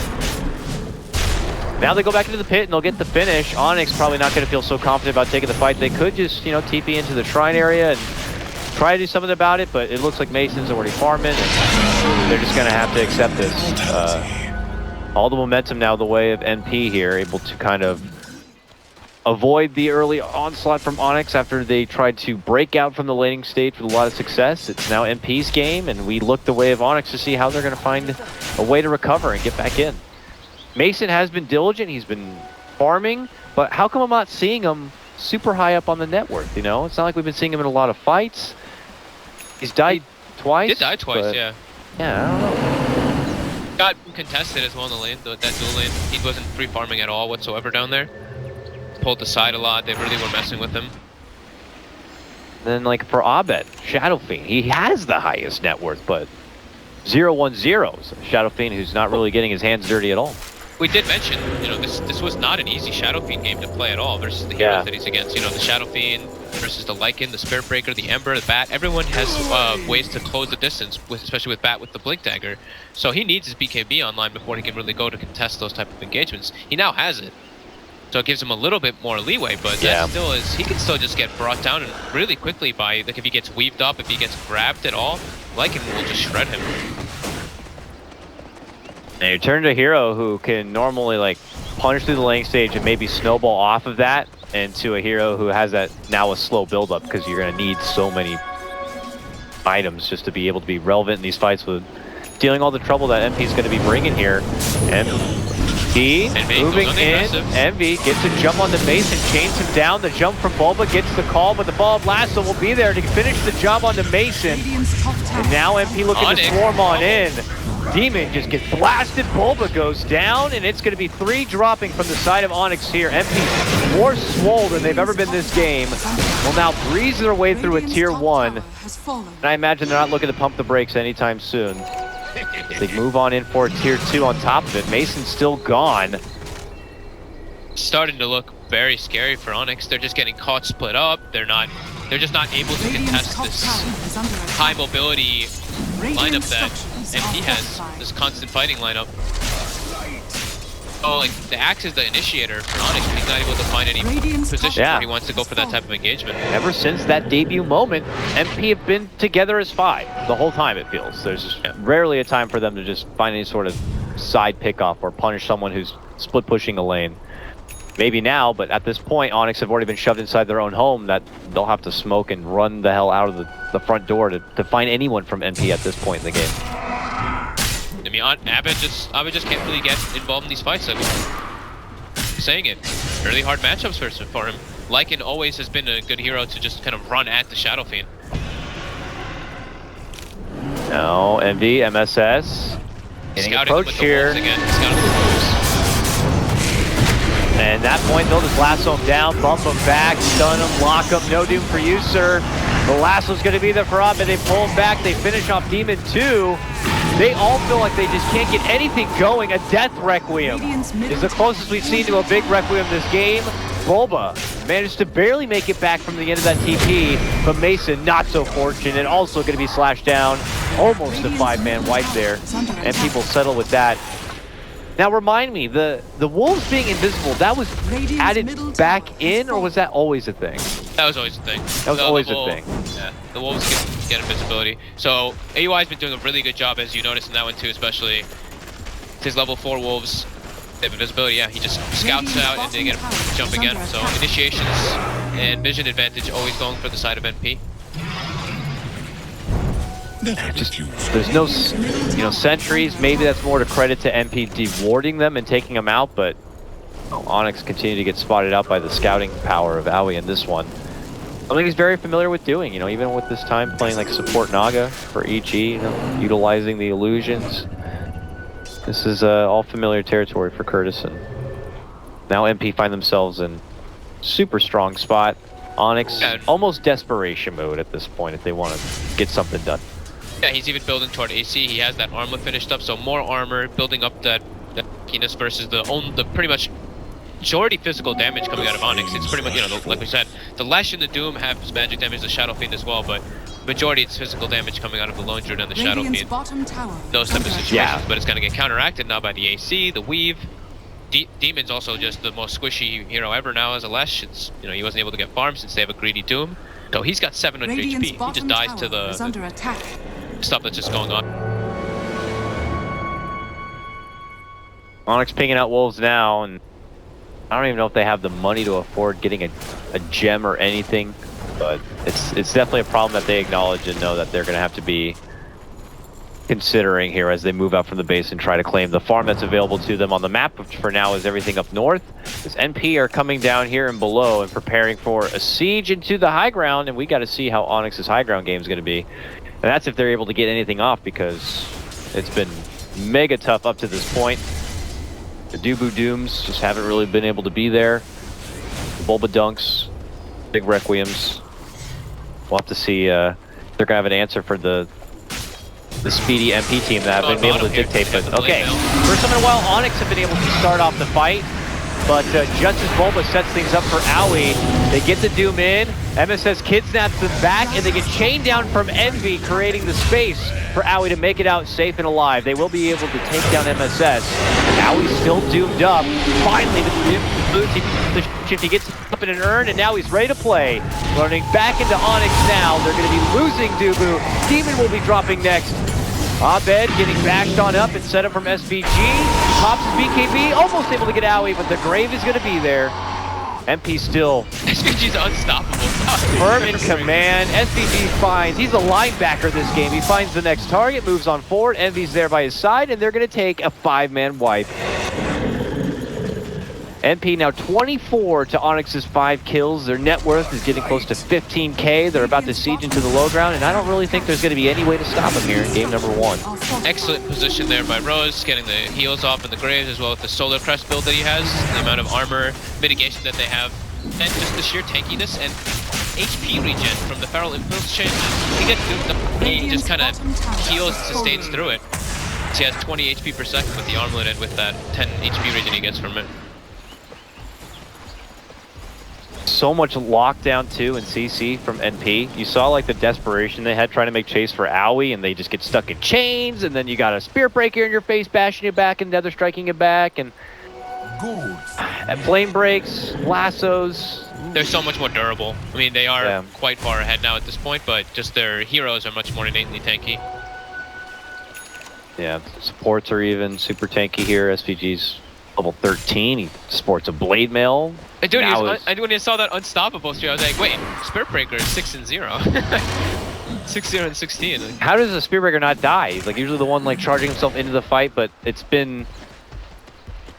Now they go back into the pit and they'll get the finish. Onyx probably not gonna feel so confident about taking the fight. They could just, TP into the shrine area and try to do something about it, but it looks like Mason's already farming, and they're just gonna have to accept this. All the momentum now the way of NP here, able to kind of avoid the early onslaught from Onyx after they tried to break out from the laning stage with a lot of success. It's now MP's game, and we look the way of Onyx to see how they're going to find a way to recover and get back in. Mason has been diligent. He's been farming, but how come I'm not seeing him super high up on the net worth, you know? It's not like we've been seeing him in a lot of fights. He's died twice. He did die twice, yeah. Yeah, I don't know. Got contested as well in the lane, that dual lane. He wasn't free farming at all whatsoever down there. Pulled aside a lot. They really were messing with him. Then, like, for Abed, Shadow Fiend, he has the highest net worth, but 0-1-0s. Shadow Fiend who's not really getting his hands dirty at all. We did mention, you know, this was not an easy Shadow Fiend game to play at all versus the heroes that he's against. You know, the Shadow Fiend versus the Lycan, the Spirit Breaker, the Ember, the Bat. Everyone has ways to close the distance, especially with Bat with the Blink Dagger. So he needs his BKB online before he can really go to contest those type of engagements. He now has it. So it gives him a little bit more leeway, but that still is, he can still just get brought down and really quickly by, like, if he gets weaved up, if he gets grabbed at all, Lycan will just shred him. And you turn to a hero who can normally, like, punch through the lane stage and maybe snowball off of that, and to a hero who has that now a slow build-up, because you're going to need so many items just to be able to be relevant in these fights with dealing all the trouble that MP's going to be bringing here. And he moving in, Envy gets a jump on the Mason, chains him down. The jump from Bulba gets the call, but the ball of Lasso will be there to finish the job on the Mason. And now MP looking to swarm on in. Demon just gets blasted, Bulba goes down, and it's going to be 3 dropping from the side of Onyx here. MP more swole than they've ever been this game. Will now breeze their way through a tier 1. And I imagine they're not looking to pump the brakes anytime soon. They move on in for tier 2 on top of it. Mason's still gone. Starting to look very scary for Onyx. They're just getting caught split up. They're just not able to contest this high mobility lineup that MP has, this constant fighting lineup. Oh, like, the Axe is the initiator for Onyx, but he's not able to find any positions where he wants to go for that type of engagement. Ever since that debut moment, MP have been together as 5 the whole time, it feels. There's rarely a time for them to just find any sort of side pickoff or punish someone who's split pushing a lane. Maybe now, but at this point, Onyx have already been shoved inside their own home that they'll have to smoke and run the hell out of the front door to find anyone from MP at this point in the game. I mean, Abed just can't really get involved in these fights. I'm saying it. Really hard matchups for him. Lycan always has been a good hero to just kind of run at the Shadow Fiend. Now, MD, MSS, getting approached here. And at that point, they'll just lasso him down, bump him back, stun him, lock him. No doom for you, sir. The lasso's going to be there for Abed. They pull him back. They finish off Demon 2. They all feel like they just can't get anything going. A Death Requiem is the closest we've seen to a big Requiem this game. Bulba managed to barely make it back from the end of that TP, but Mason not so fortunate. Also going to be slashed down. Almost a 5-man wipe there, and people settle with that. Now remind me, the wolves being invisible, that was added back in, or was that always a thing? That was always a thing. That was always a thing. Yeah, the wolves get invisibility. So AUI's been doing a really good job, as you noticed in that one too, especially his level 4 wolves. They have invisibility, yeah, he just scouts out and they get a jump again. So initiations and vision advantage always going for the side of NP. Just, there's no, sentries. Maybe that's more to credit to MP dewarding them and taking them out, but Onyx continue to get spotted out by the scouting power of Aoi in this one. Something he's very familiar with doing, even with this time playing like support Naga for EG, utilizing the illusions. This is all familiar territory for Curtis. And now MP find themselves in super strong spot. Onyx, almost desperation mode at this point if they want to get something done. Yeah, he's even building toward AC. He has that armlet finished up, so more armor, building up that penis versus the pretty much majority physical damage coming out of Onyx. It's pretty much, like we said, the Lash and the Doom have magic damage, the Shadow Fiend as well, but majority it's physical damage coming out of the Lone Druid and the Shadow Fiend. Those type of situations, but it's going to get counteracted now by the AC, the Weave. Demon's also just the most squishy hero ever now as a Lash. It's, he wasn't able to get farm since they have a greedy Doom. So he's got 700 HP. He just dies to the stuff that's just going on. Onyx pinging out wolves now, and I don't even know if they have the money to afford getting a gem or anything, but it's definitely a problem that they acknowledge and know that they're going to have to be considering here as they move out from the base and try to claim the farm that's available to them on the map, which for now is everything up north. As NP are coming down here and below and preparing for a siege into the high ground, and we got to see how Onyx's high ground game is going to be. And that's if they're able to get anything off, because it's been mega tough up to this point. The Dubu Dooms just haven't really been able to be there. The Bulba Dunks, big Requiems. We'll have to see they're going to have an answer for the speedy MP team that have been able to dictate. But okay, first time in a while, Onyx have been able to start off the fight. But just as Bulba sets things up for Owie, they get the Doom in. MSS kidnaps them back, and they get chained down from Envy, creating the space for Owie to make it out safe and alive. They will be able to take down MSS. Owie's still doomed up. Finally, the shift, he gets up in an urn, and now he's ready to play. Running back into Onyx now. They're going to be losing Dubu. Demon will be dropping next. Abed getting bashed on up and set up from SVG. Pops his BKB, almost able to get Owie, but the grave is going to be there. MP still SVG's unstoppable. firm in command. SVG finds, he's a linebacker this game. He finds the next target, moves on forward. Envy's there by his side, and they're going to take a 5-man wipe. MP now 24 to Onyx's 5 kills. Their net worth is getting close to 15K. They're about to siege into the low ground, and I don't really think there's going to be any way to stop them here in game number 1. Excellent position there by Rose, getting the heals off in the graves, as well as the Solar Crest build that he has, the amount of armor mitigation that they have, and just the sheer tankiness and HP regen from the Feral Impulse chain. He gets duped up, he just kind of heals and sustains through it. So he has 20 HP per second with the armlet and with that 10 HP regen he gets from it. So much lockdown too in CC from NP. You saw like the desperation they had trying to make chase for Owie, and they just get stuck in chains, and then you got a spear breaker in your face bashing you back and nether striking you back, and flame breaks, lassos. They're so much more durable. I mean, they are quite far ahead now at this point, but just their heroes are much more innately tanky. Yeah, supports are even super tanky here. SVG's level 13. He sports a blade mail. Dude, when I saw that unstoppable streak, I was like, wait, Spirit Breaker is 6-0. 6-0 and 16. How does a Spirit Breaker not die? He's like usually the one like charging himself into the fight, but it's been, you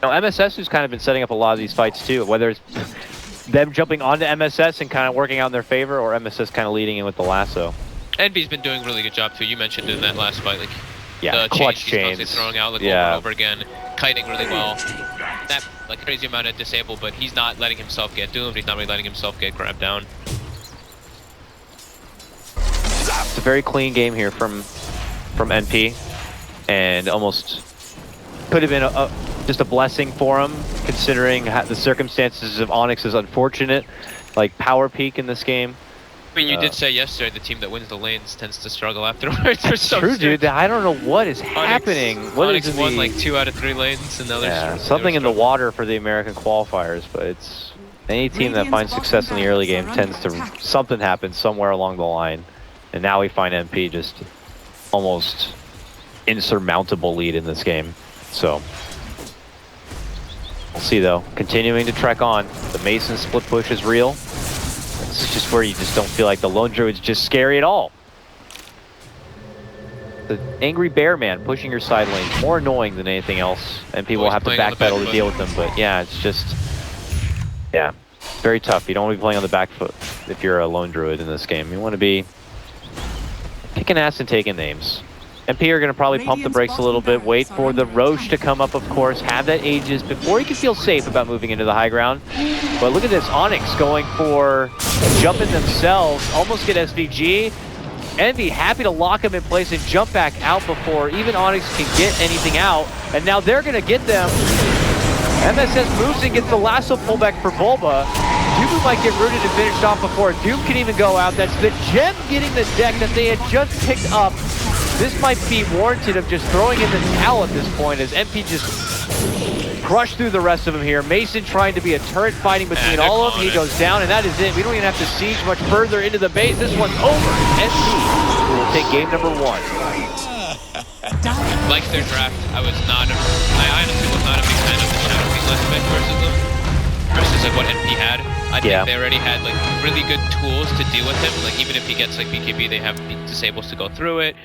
know, MSS who's kind of been setting up a lot of these fights too, whether it's them jumping onto MSS and kind of working out in their favor, or MSS kind of leading in with the lasso. Envy's been doing a really good job too. You mentioned in that last fight, like yeah, the clutch chains he's throwing out like over and over again, kiting really well. That like crazy amount of disable, but he's not letting himself get doomed. He's not really letting himself get grabbed down. It's a very clean game here from NP, and almost could have been just a blessing for him, considering the circumstances of Onyx is unfortunate, like power peak in this game. I mean, you did say yesterday the team that wins the lanes tends to struggle afterwards. True, dude. I don't know what is happening. Onyx won like 2 out of 3 lanes, and now there's something in the water for the American qualifiers. But it's any team that finds success in the early game tends to something happens somewhere along the line. And now we find NP just almost insurmountable lead in this game. So we'll see though. Continuing to trek on. The Mason split push is real. It's just where you just don't feel like the Lone Druid's just scary at all. The Angry Bear Man pushing your side lane, more annoying than anything else, and people have to backpedal to deal with them, but yeah, it's just, yeah, very tough. You don't want to be playing on the back foot if you're a Lone Druid in this game. You want to be kicking ass and taking names. MP are going to probably pump the brakes a little bit, wait for the Roche to come up, of course, have that Aegis before he can feel safe about moving into the high ground. But look at this, Onyx going for jumping themselves, almost get SVG. Envy happy to lock him in place and jump back out before even Onyx can get anything out. And now they're going to get them. MSS moves and gets the lasso pullback for Bulba. Dubu might get rooted and finished off before Doom can even go out. That's the gem getting the deck that they had just picked up. This might be warranted of just throwing in the towel at this point, as MP just crushed through the rest of them here. Mason trying to be a turret fighting between all of them. He goes down, and that is it. We don't even have to siege much further into the base. This one's over. MP will take game number 1. Like their draft, I honestly was not a big fan of the Shadow King last pick versus them. versus like what NP had. I think Yeah. they already had like really good tools to deal with him. Like even if he gets like BKB, they have disables to go through it.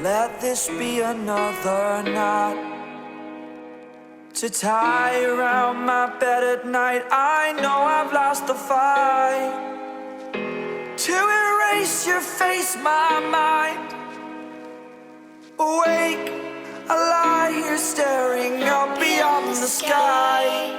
let this be another knot to tie around my bed at night. I know I've lost the fight to erase your face, my mind. Awake, I lie here staring up beyond the sky.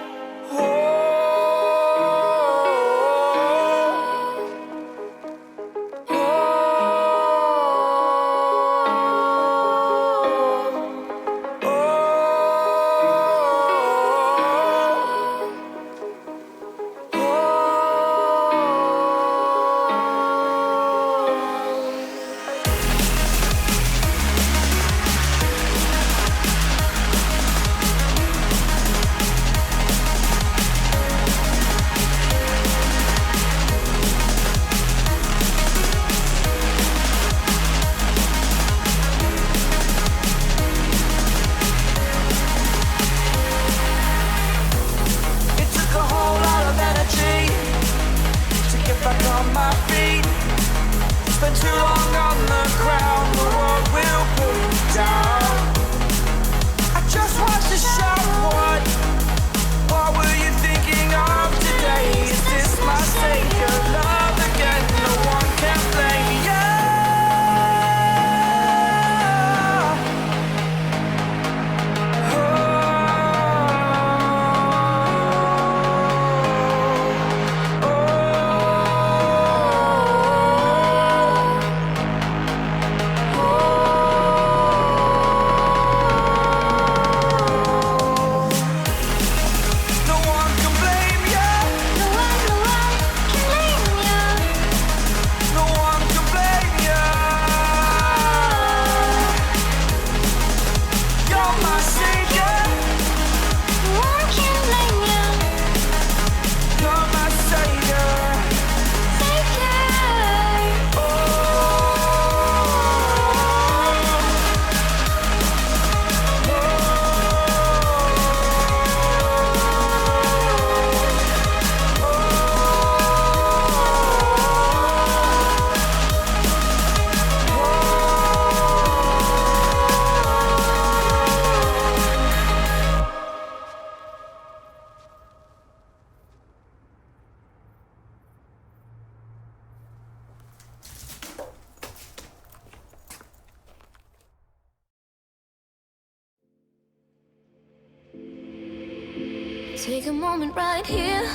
Take a moment right here,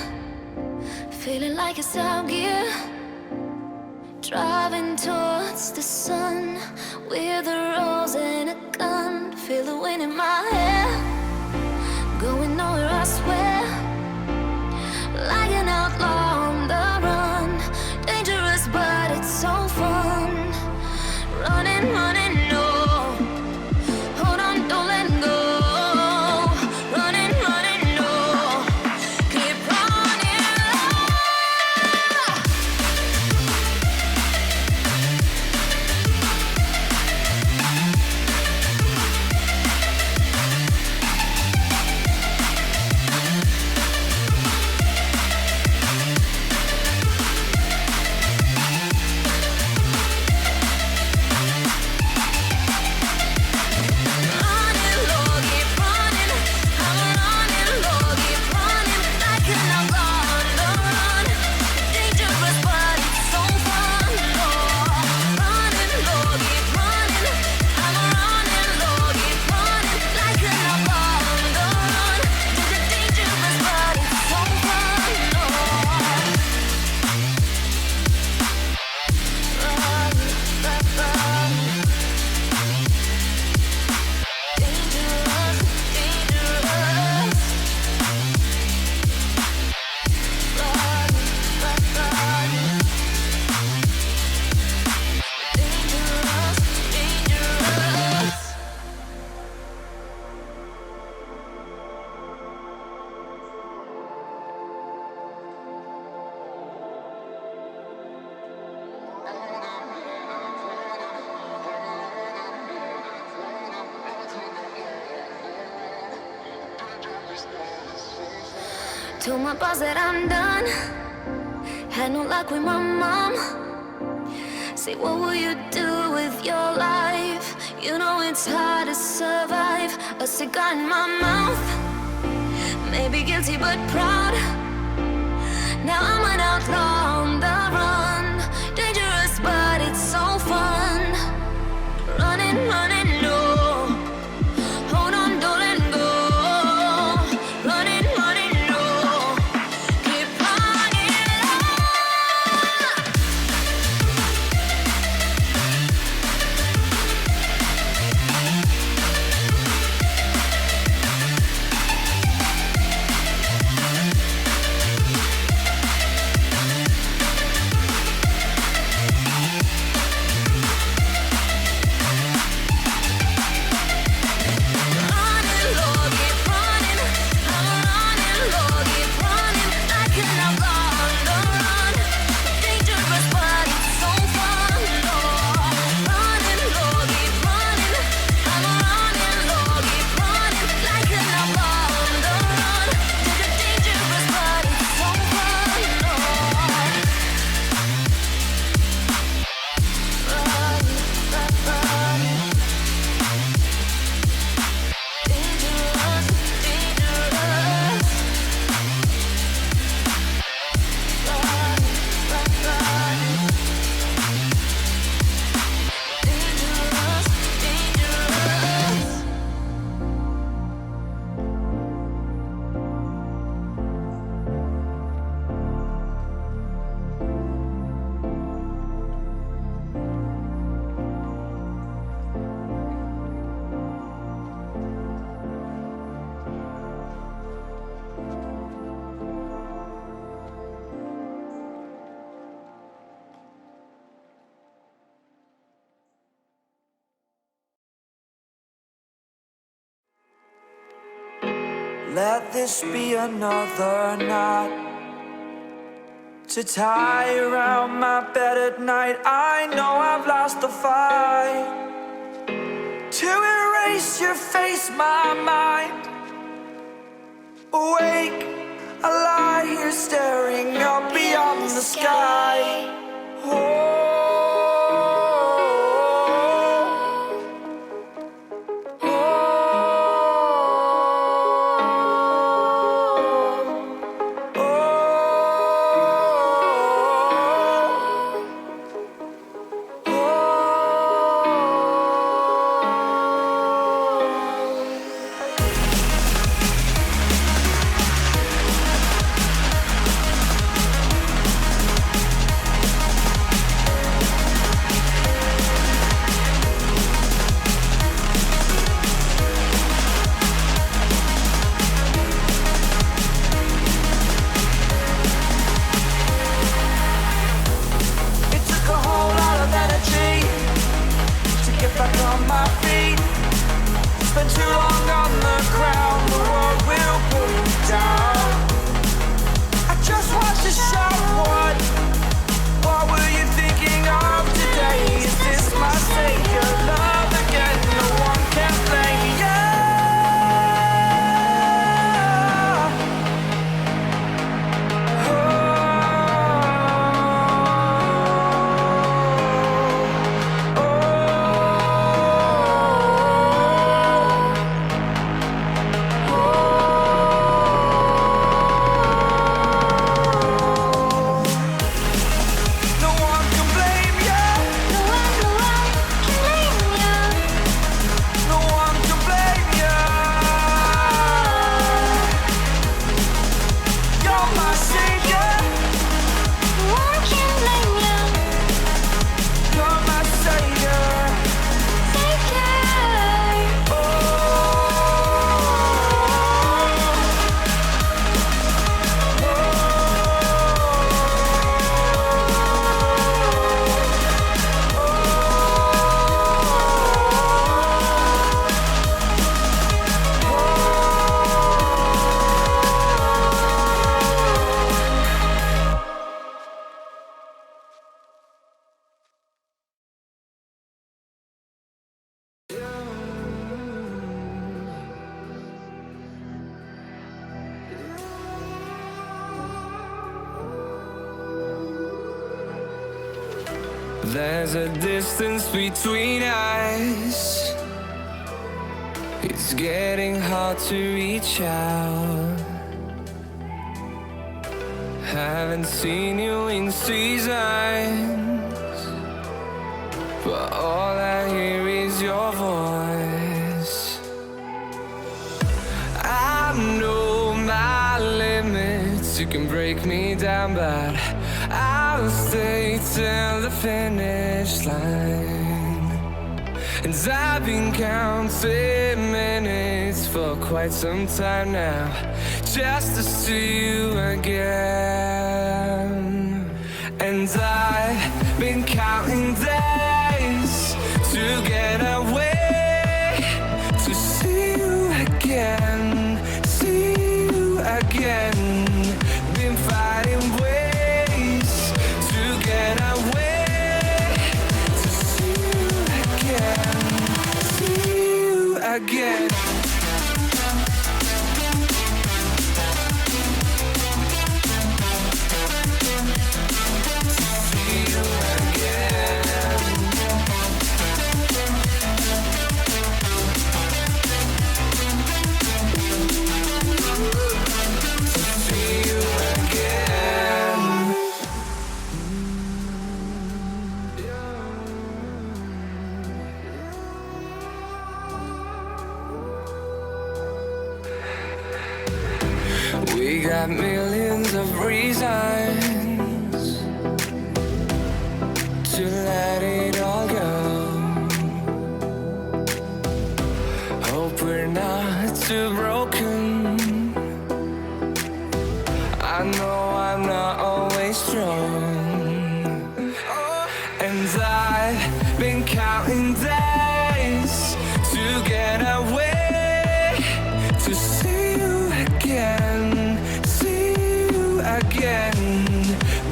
feeling like it's out gear. Driving towards the sun with a rose and a gun. Feel the wind in my hair, going nowhere I swear. Like an outlaw on the run, dangerous but it's so fun. Running, running, no. Hold on, don't let go. Told my boss that I'm done. Had no luck with my mom. Say, what will you do with your life? You know it's hard to survive. A cigar in my mouth. Maybe guilty but proud. Now I'm an outlaw on the run. Dangerous but it's so fun. Running, running low. Hold on, don't let go. Running, running low. Keep running low. Let this be another knot to tie around my bed at night. I know I've lost the fight. To erase your face, my mind. Awake, I lie here staring up beyond the sky. There's a distance between us. It's getting hard to reach out. Haven't seen you in seasons, but all I hear is your voice. I know my limits, you can break me down, but I'll stay till the finish line. And I've been counting minutes for quite some time now, just to see you again. And I've been counting days to get away, to see you again, see you again. Been fighting ways to get away, to see you again, see you again. We got millions of reasons to let it all go. Hope we're not too broken. I know I'm not always strong, and I've been counting days to get away, to see you again, see you again.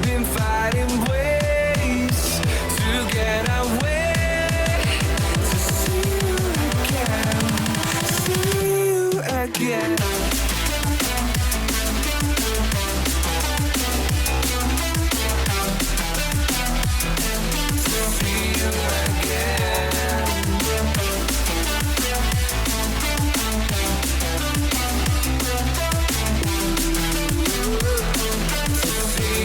Been fighting ways to get away, to see you again, see you again. See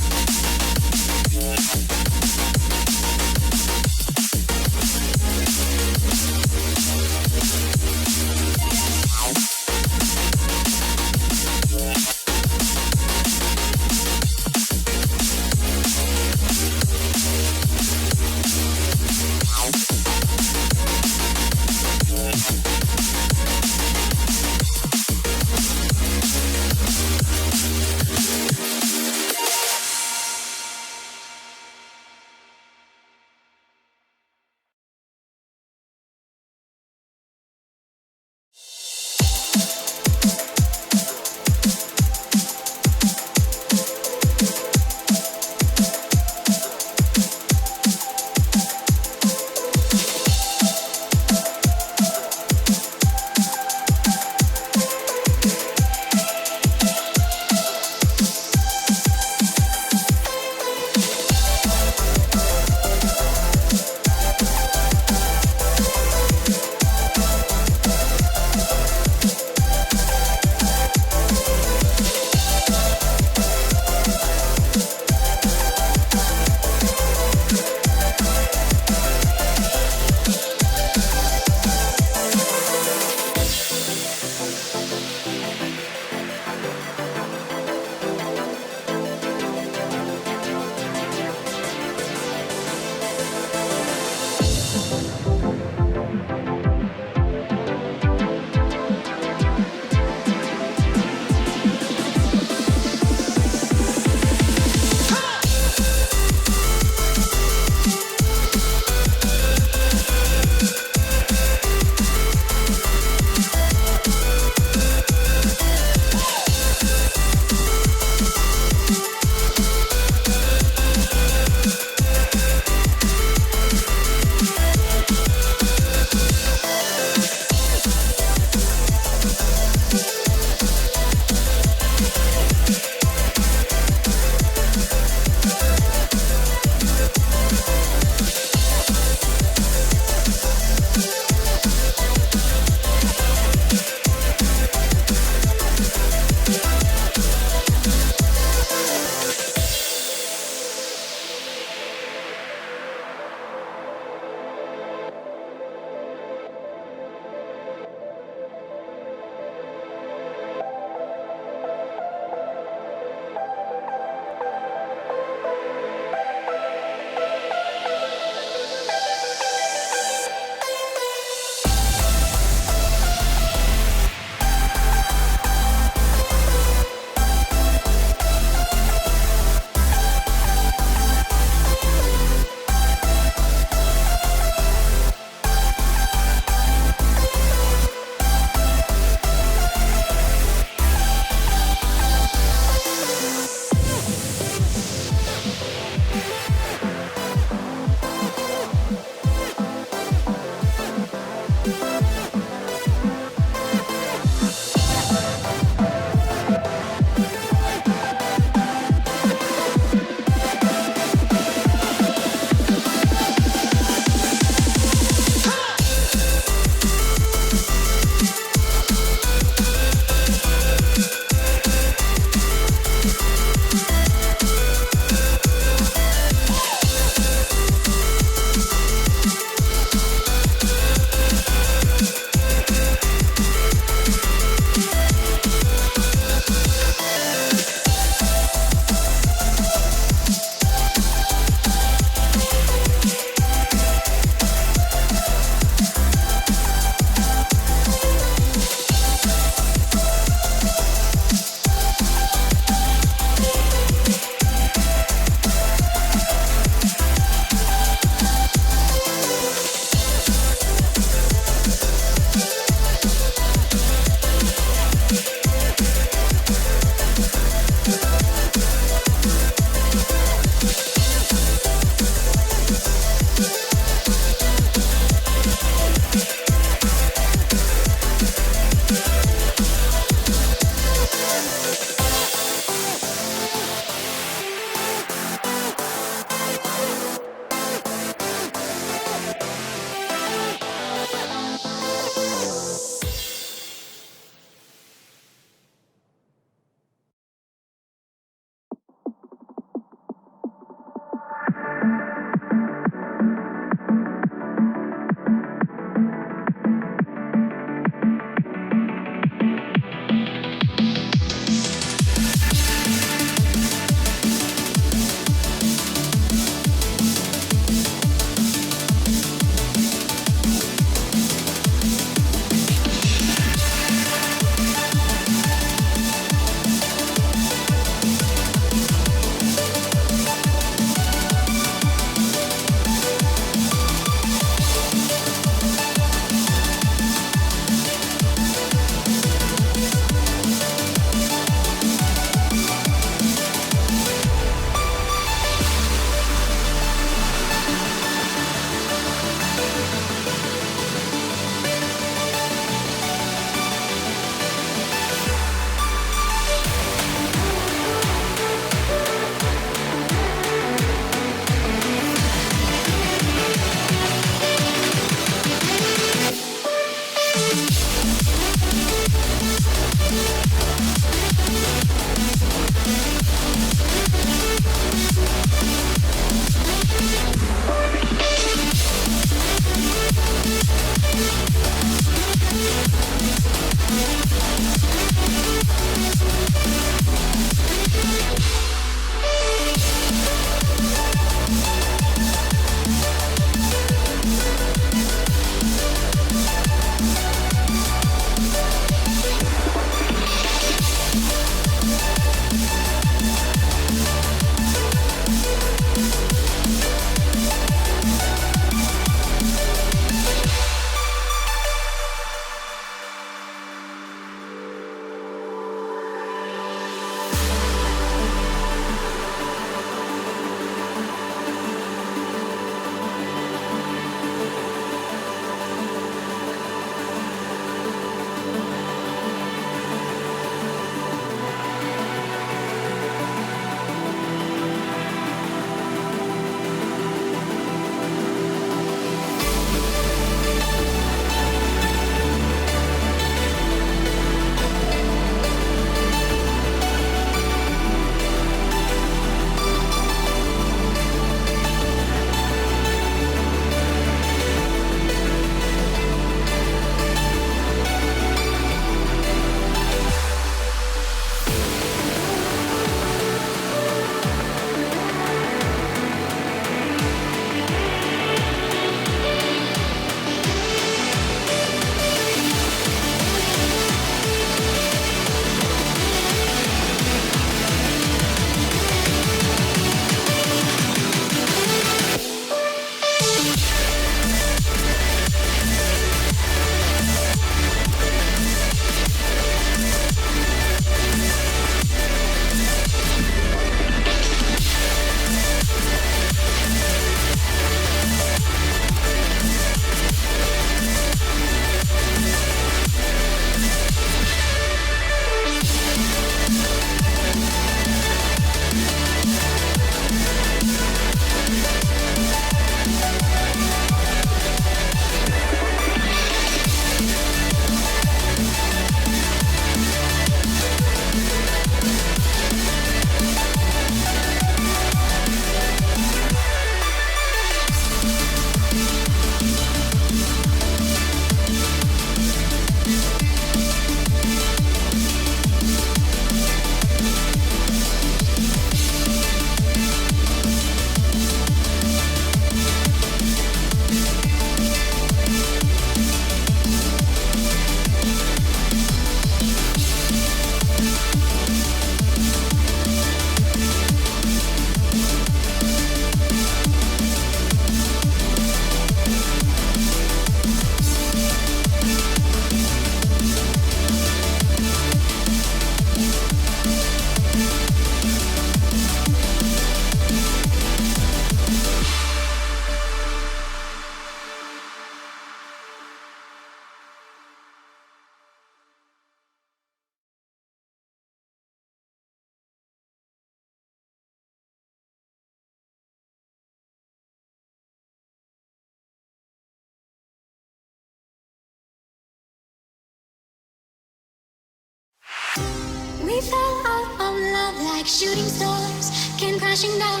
We fell out of love like shooting stars, came crashing down,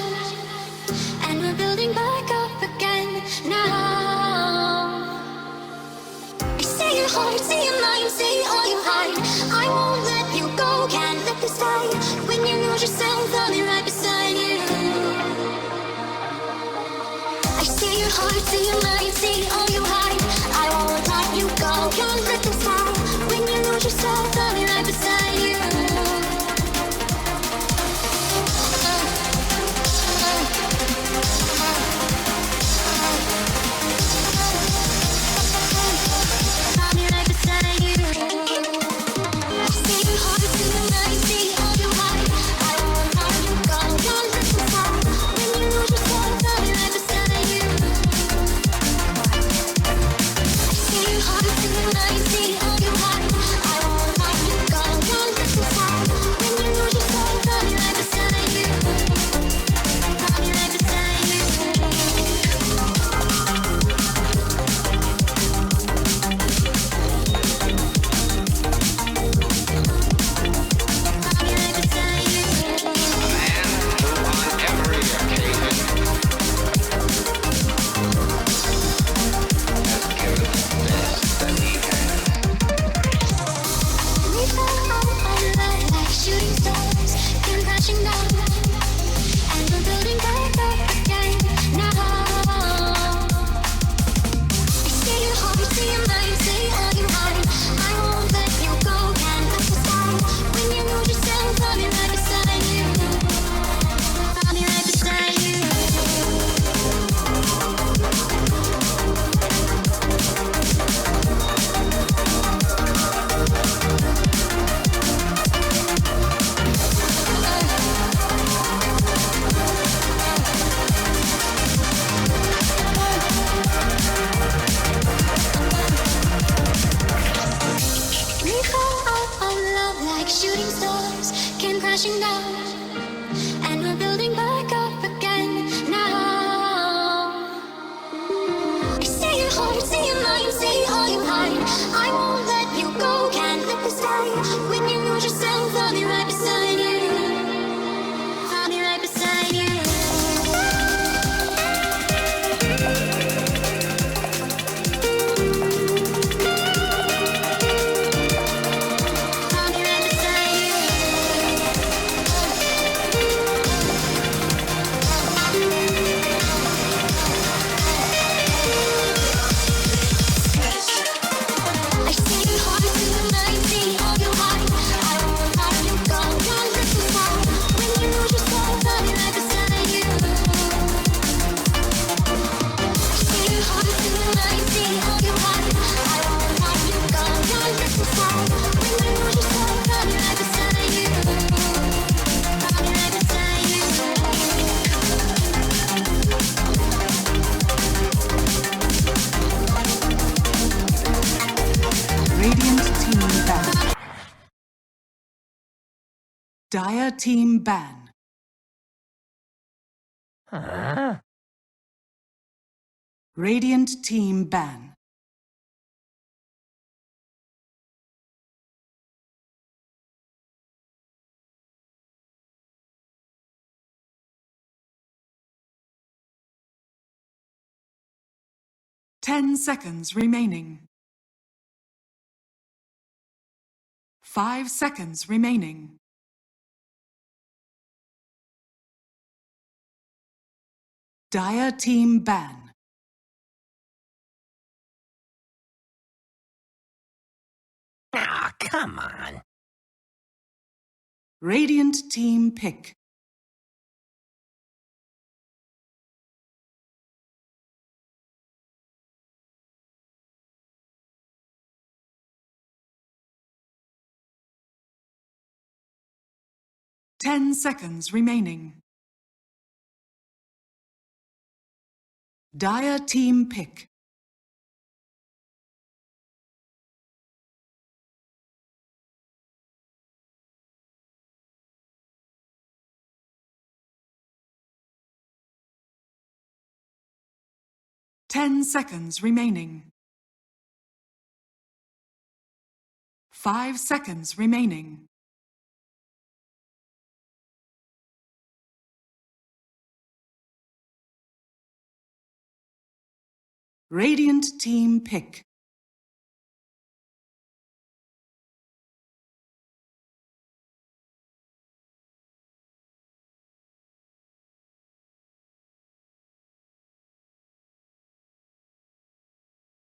and we're building back up again now. I see your heart, see your mind, see all you hide. I won't let you go, can't let this die. When you lose yourself, I'll be right beside you. I see your heart, see your mind, see all you hide. I won't let you go, can't let this die. When you lose yourself, I'll be right beside you. I'll be right beside you. See your heart, see your mind, see all you hide. I won't let you go, can't let this die. When you lose yourself, I'll be right beside you. See your heart, see your mind, see all you hide. I won't let you go, can't let this die. When you lose yourself, I'll be right beside you. I'll be right beside you. We fell out of love like shooting stars, came crashing down, and we're building back up again now. I see your heart, see your mind, see all you hide. I won't let you go, can't let this die. When you lose yourself, I'll be right beside you. I'll be right beside you. We fell out of love like shooting stars, came crashing down, and we're building back up again now. I see your heart, see your mind, see all you hide. I won't let you go, can't let this die. When you lose yourself, I'll be right beside you. I'll be right beside you. I'll be right beside I see your heart, see your mind, see all you hide. I won't let you go, can't let this die. When you lose yourself, I'll be right beside you. I see your heart, see your mind, see all you hide. I won't let you go, can't let this die. When you lose yourself, I'll be right beside you. I'll be right beside you. Radiant team ban. Dire team ban. Huh? Radiant team ban. Ten seconds remaining. 5 seconds remaining. Dire team ban. Ah, come on. Radiant team pick. Ten seconds remaining. Dire team pick. Ten seconds remaining. 5 seconds remaining. Radiant team pick.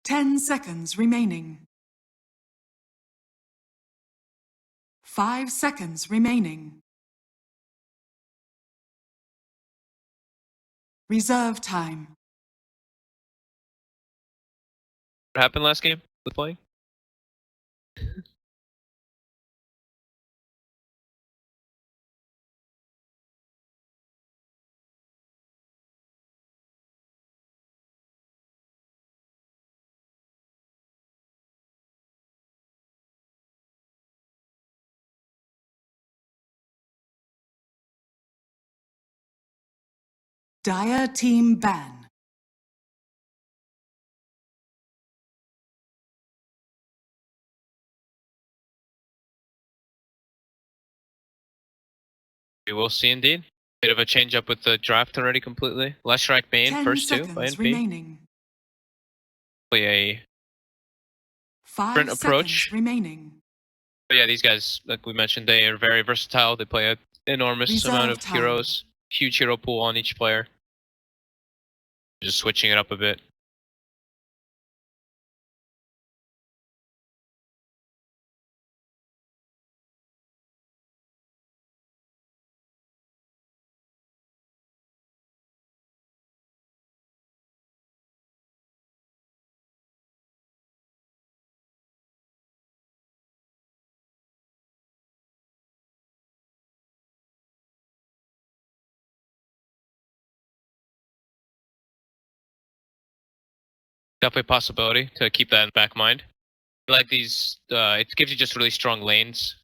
Ten seconds remaining. 5 seconds remaining. Reserve time. What happened last game with playing? Dire team ban. We will see indeed. Bit of a change up with the draft already completely. Last strike Bane, 10 first two by seconds NP. remaining. Play a 5 different approach. seconds remaining. But yeah, these guys, like we mentioned, they are very versatile. They play an enormous Reserve amount of time. heroes. Huge hero pool on each player. Just switching it up a bit. Definitely a possibility to keep that in the back of mind. I like these, it gives you just really strong lanes.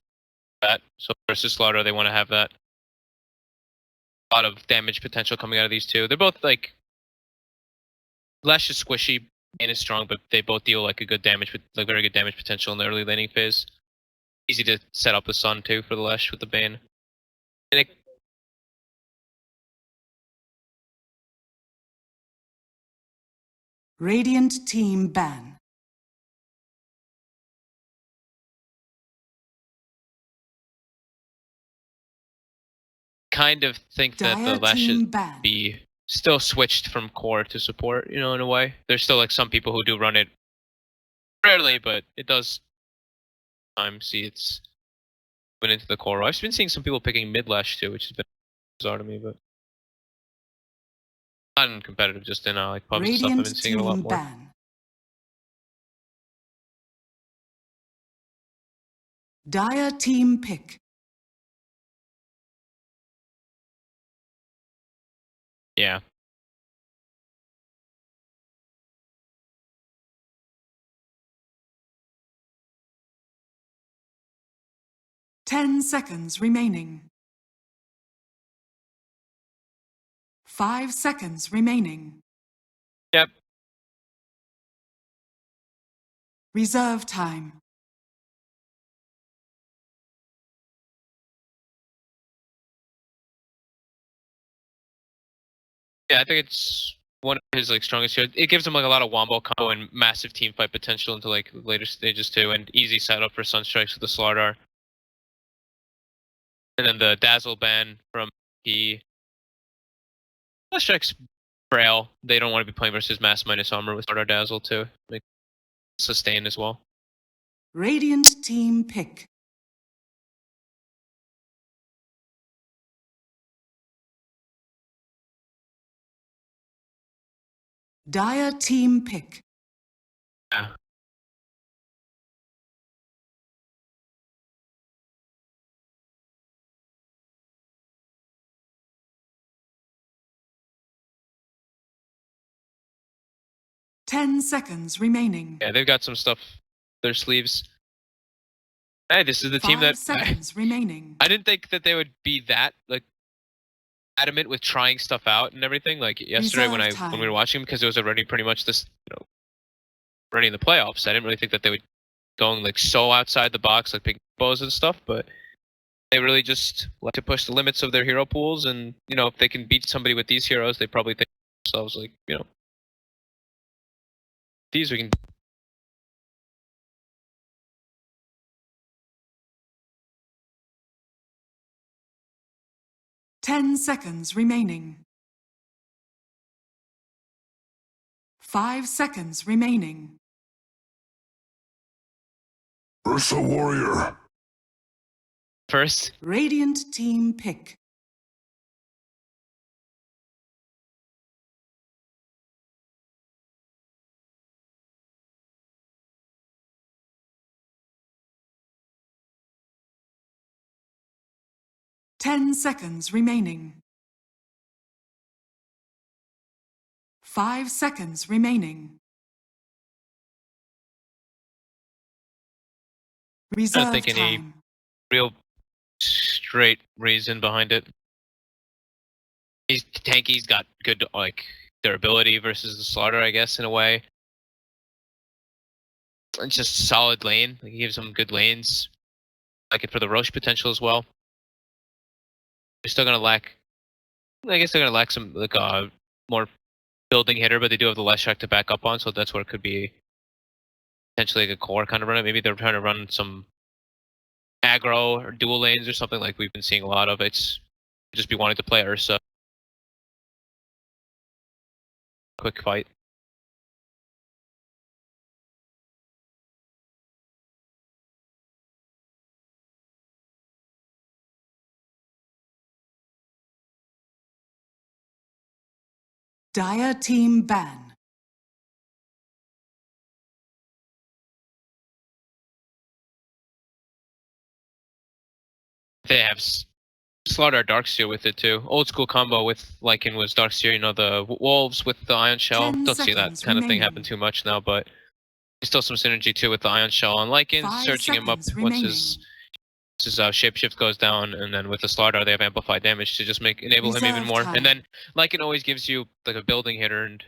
So versus Slaughter, they want to have that. A lot of damage potential coming out of these two. They're both like, Lash is squishy, Bane is strong, but they both deal like a good damage, like very good damage potential in the early laning phase. Easy to set up the Sun too for the Lash with the Bane. And it Radiant team ban. kind of think that Dire the Lash team should ban. be still switched from core to support, you know, in a way. There's still like some people who do run it rarely, but it does see it's went into the core. I've been seeing some people picking mid Lash too, which has been bizarre to me, but not in competitive, just in like pubs and stuff. I've been Radiant seeing it a lot team more. ban. Dire team pick. Yeah. Ten seconds remaining. 5 seconds remaining. Yep. Reserve time. Yeah, I think it's one of his like strongest heroes. It gives him like a lot of wombo combo and massive team fight potential into like later stages too, and easy setup for Sunstrikes with the Slardar. And then the Dazzle ban from Sunstrikes frail. They don't want to be playing versus Mass minus Armor with Slardar Dazzle too. Like sustain as well. Radiant team pick. Dire team pick. Yeah. Ten seconds remaining. Yeah, they've got some stuff up their sleeves. Hey, this is the team 5 that seconds remaining. I didn't think that they would be that like adamant with trying stuff out and everything. Like yesterday when Reserve we were time. watching, because it was already pretty much this, already in the playoffs. I didn't really think that they would going like so outside the box, like picking bows and stuff, but they really just like to push the limits of their hero pools. And if they can beat somebody with these heroes, they probably think to themselves like, These we can. 10 seconds remaining. 5 seconds remaining. Ursa Warrior. First. Radiant team pick. Ten seconds remaining. 5 seconds remaining. Reserve I don't think any time. real straight reason behind it. He's tanky. He's got good like durability versus the Slaughter, I guess, in a way. It's just a solid lane. Like, he gives him good lanes. Like it for the Roche potential as well. They're still gonna lack. I guess they're gonna lack some like more building hitter, but they do have the less track to back up on, so that's where it could be potentially like a core kind of run. Maybe they're trying to run some aggro or dual lanes or something like we've been seeing a lot of. It's just be wanting to play Ursa. Quick fight. Dire team ban. They have Slaughter Darkseer with it too. Old school combo with Lycan was Darkseer, you know, the wolves with the Ion Shell. 10 Don't see that seconds kind of thing remaining. happen too much now, but there's still some synergy too with the Ion Shell on Lycan, 5 searching him up seconds once remaining. his shapeshift goes down, and then with the Slaughter they have amplified damage to just enable him even Reserve more. time. And then Lycan always gives you like a building hitter, and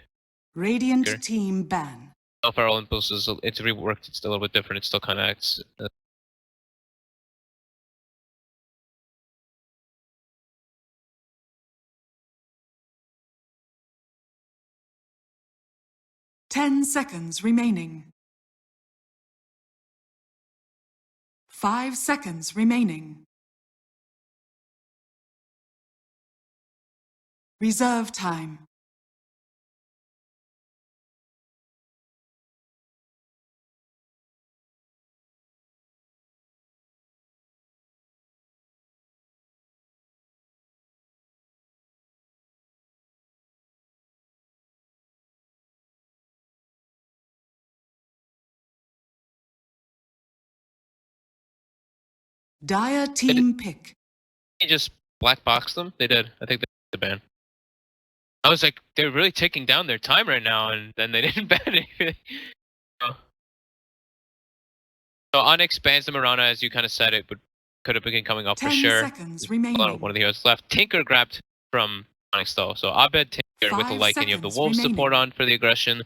Radiant Sure. team ban. Feral Impulse is it's reworked, it's still a little bit different, it still kind of acts. 10 seconds remaining. 5 seconds remaining. Reserve time. Dire team pick. He just black boxed them. They did. I think they did the ban. I was like, they're really taking down their time right now, and then they didn't ban anything. So Onyx bans the Mirana, as you kind of said, it could have been coming up for 10 sure. seconds Hold on, remaining. one of the heroes left. Tinker grabbed from Onyx though, so Abed, Tinker with the 5 Lycan. You have the seconds Wolves remaining. support on for the aggression.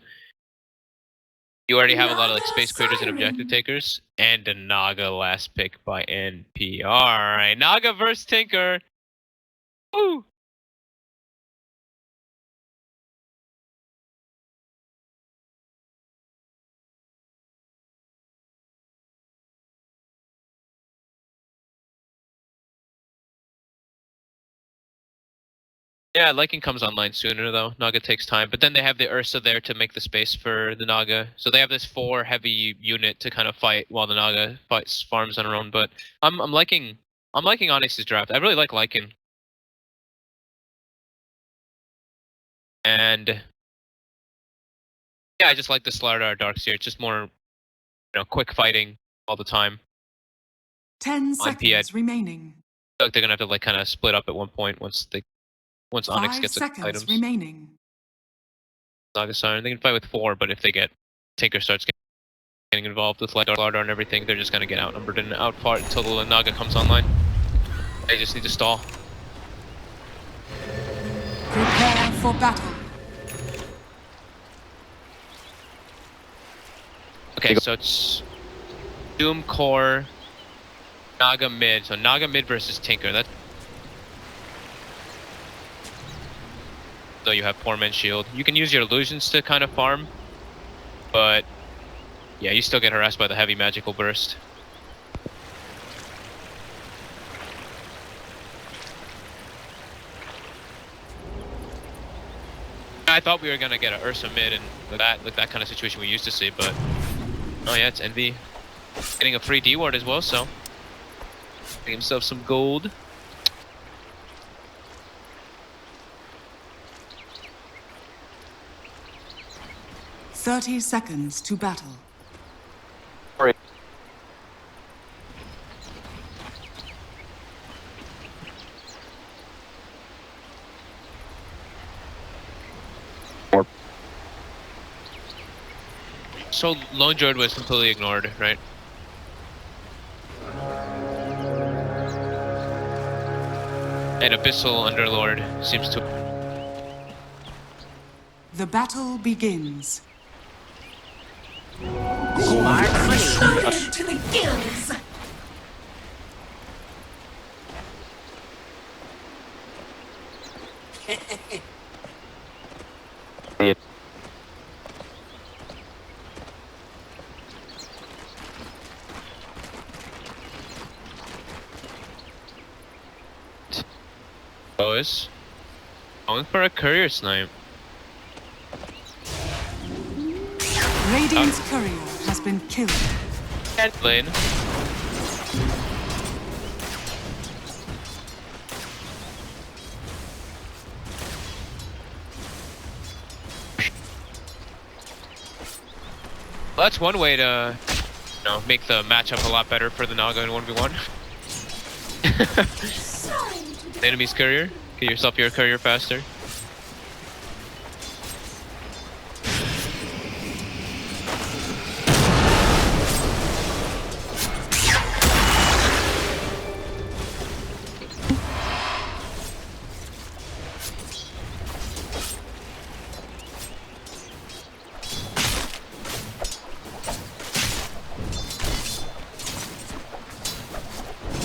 You already have a lot of like space creators and objective takers, and a Naga last pick by NP. All right, Naga versus Tinker. Woo! Yeah, Lycan comes online sooner though. Naga takes time, but then they have the Ursa there to make the space for the Naga. So they have this 4 heavy unit to kind of fight while the Naga farms on her own. But I'm liking Onyx's draft. I really like Lycan. And yeah, I just like the Slaughter Darkseer. It's just more, quick fighting all the time. 10 On P, seconds remaining. I feel like they're gonna have to like kind of split up at one point once Onyx 5 gets seconds items. remaining. Naga Siren, they can fight with 4, but if they get Tinker starts getting involved with Slaughter and everything, they're just gonna get outnumbered and outfought until the Naga comes online. They just need to stall. Prepare for battle. Okay, so it's Doom Core, Naga mid. So Naga mid versus Tinker. That's so you have Poor Man's Shield. You can use your illusions to kind of farm, but yeah, you still get harassed by the heavy magical burst. I thought we were gonna get an Ursa mid and that kind of situation we used to see, but oh yeah, it's Envy getting a free D ward as well, so getting himself some gold. "30 seconds to battle." So Lone Druid was completely ignored, right? And Abyssal Underlord seems to... The battle begins. Smart money. To the gills. Boas going for a courier snipe. Radiant's courier has been killed. Lane. Well, that's one way to, you know, make the matchup a lot better for the Naga in 1v1. The enemy's courier. Get yourself your courier faster.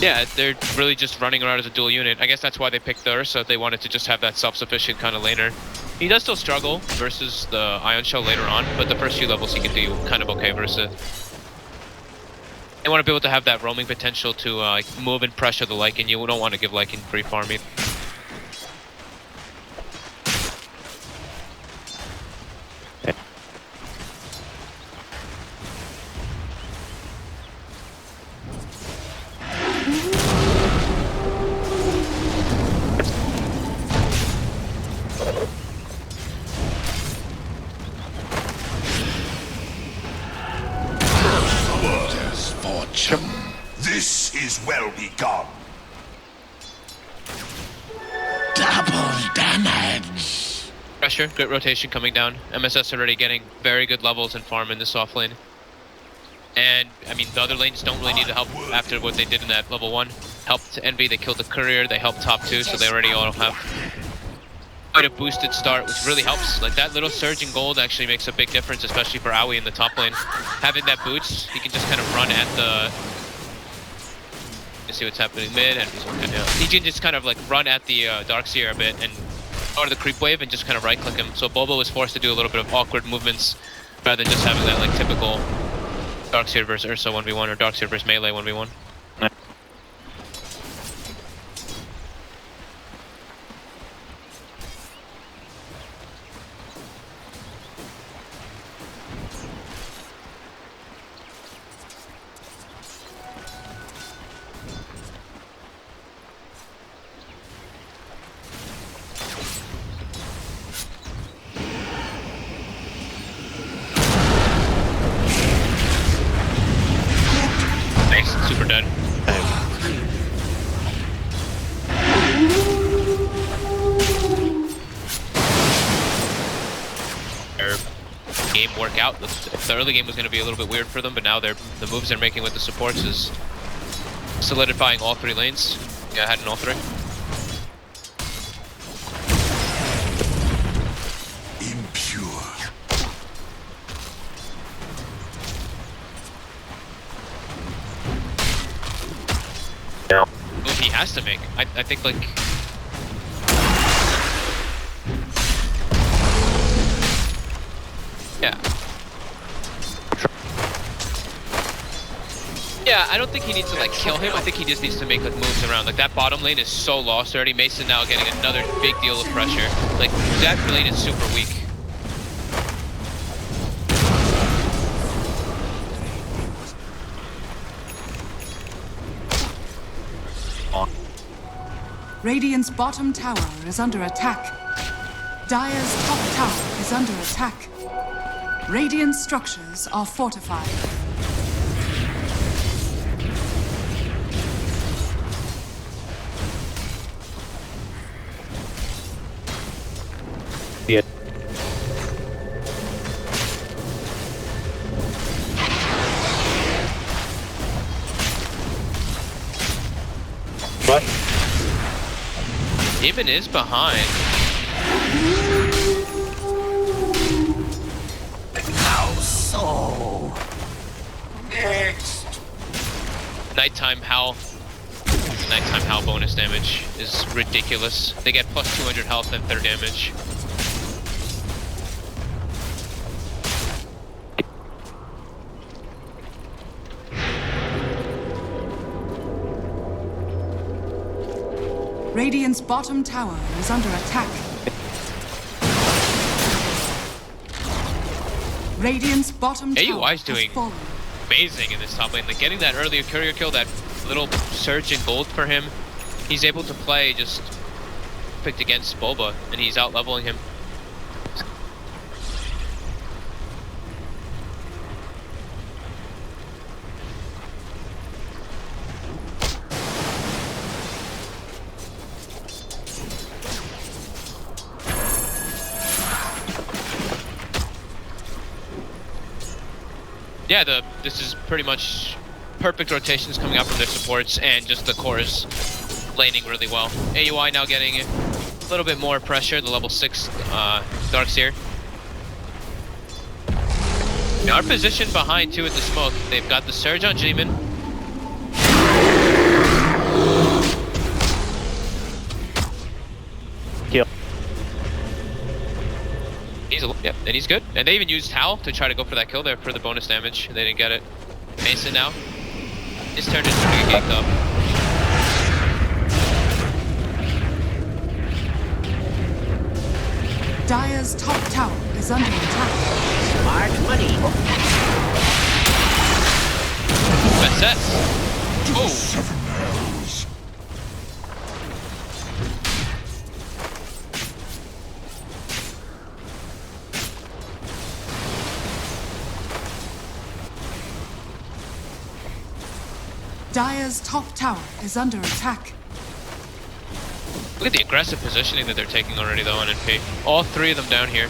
Yeah, they're really just running around as a dual unit. I guess that's why they picked the Ursa. They wanted to just have that self-sufficient kind of laner. He does still struggle versus the Ion Shell later on, but the first few levels he can do kind of okay versus it. They want to be able to have that roaming potential to like move and pressure the Lycan. You don't want to give Lycan free farming. This is well begun. Double damage. Pressure, great rotation coming down. MSS already getting very good levels in farm in the soft lane. And, I mean, the other lanes don't really need the help after what they did in that level 1. Helped Envy, they killed the courier, they helped top 2, so they already all have quite a boosted start, which really helps. Like, that little surge in gold actually makes a big difference, especially for Aoi in the top lane. Having that boost, he can just kind of run at the... See what's happening mid, and he can just kind of like run at the Darkseer a bit and go to the creep wave and just kind of right click him. So Bobo was forced to do a little bit of awkward movements rather than just having that like typical Darkseer versus Ursa 1v1 or Darkseer versus melee 1v1. Super dead. Their game work out. The early game was going to be a little bit weird for them, but now the moves they're making with the supports is solidifying all 3 lanes. Yeah, I had in all 3. Move he has to make. I think like yeah. Yeah, I don't think he needs to like kill him. I think he just needs to make like moves around. Like that bottom lane is so lost already. Mason now getting another big deal of pressure. Like that lane is super weak. Radiant's bottom tower is under attack. Dire's top tower is under attack. Radiant structures are fortified. Yeah. What? Demon is behind. How so? Next. Nighttime Howl bonus damage is ridiculous. They get plus 200 health and their damage. Radiant's bottom tower is under attack. Radiant's bottom tower AUI's has doing fallen. amazing in this top lane. Like getting that earlier courier kill, that little surge in gold for him. He's able to play just picked against Boba, and he's out leveling him. Yeah, this is pretty much perfect rotations coming out from their supports, and just the chorus laning really well. AUI now getting a little bit more pressure, the level 6 Darkseer. Now our position behind too with the smoke. They've got the surge on G-Man. Kill. Yep, and he's good. And they even used Howl to try to go for that kill there for the bonus damage. They didn't get it. Mason now. His turn is to get ganked up. Dire's top tower is under attack. Smart money. That's it. Oh. Dire's top tower is under attack. Look at the aggressive positioning that they're taking already though on NP. All three of them down here.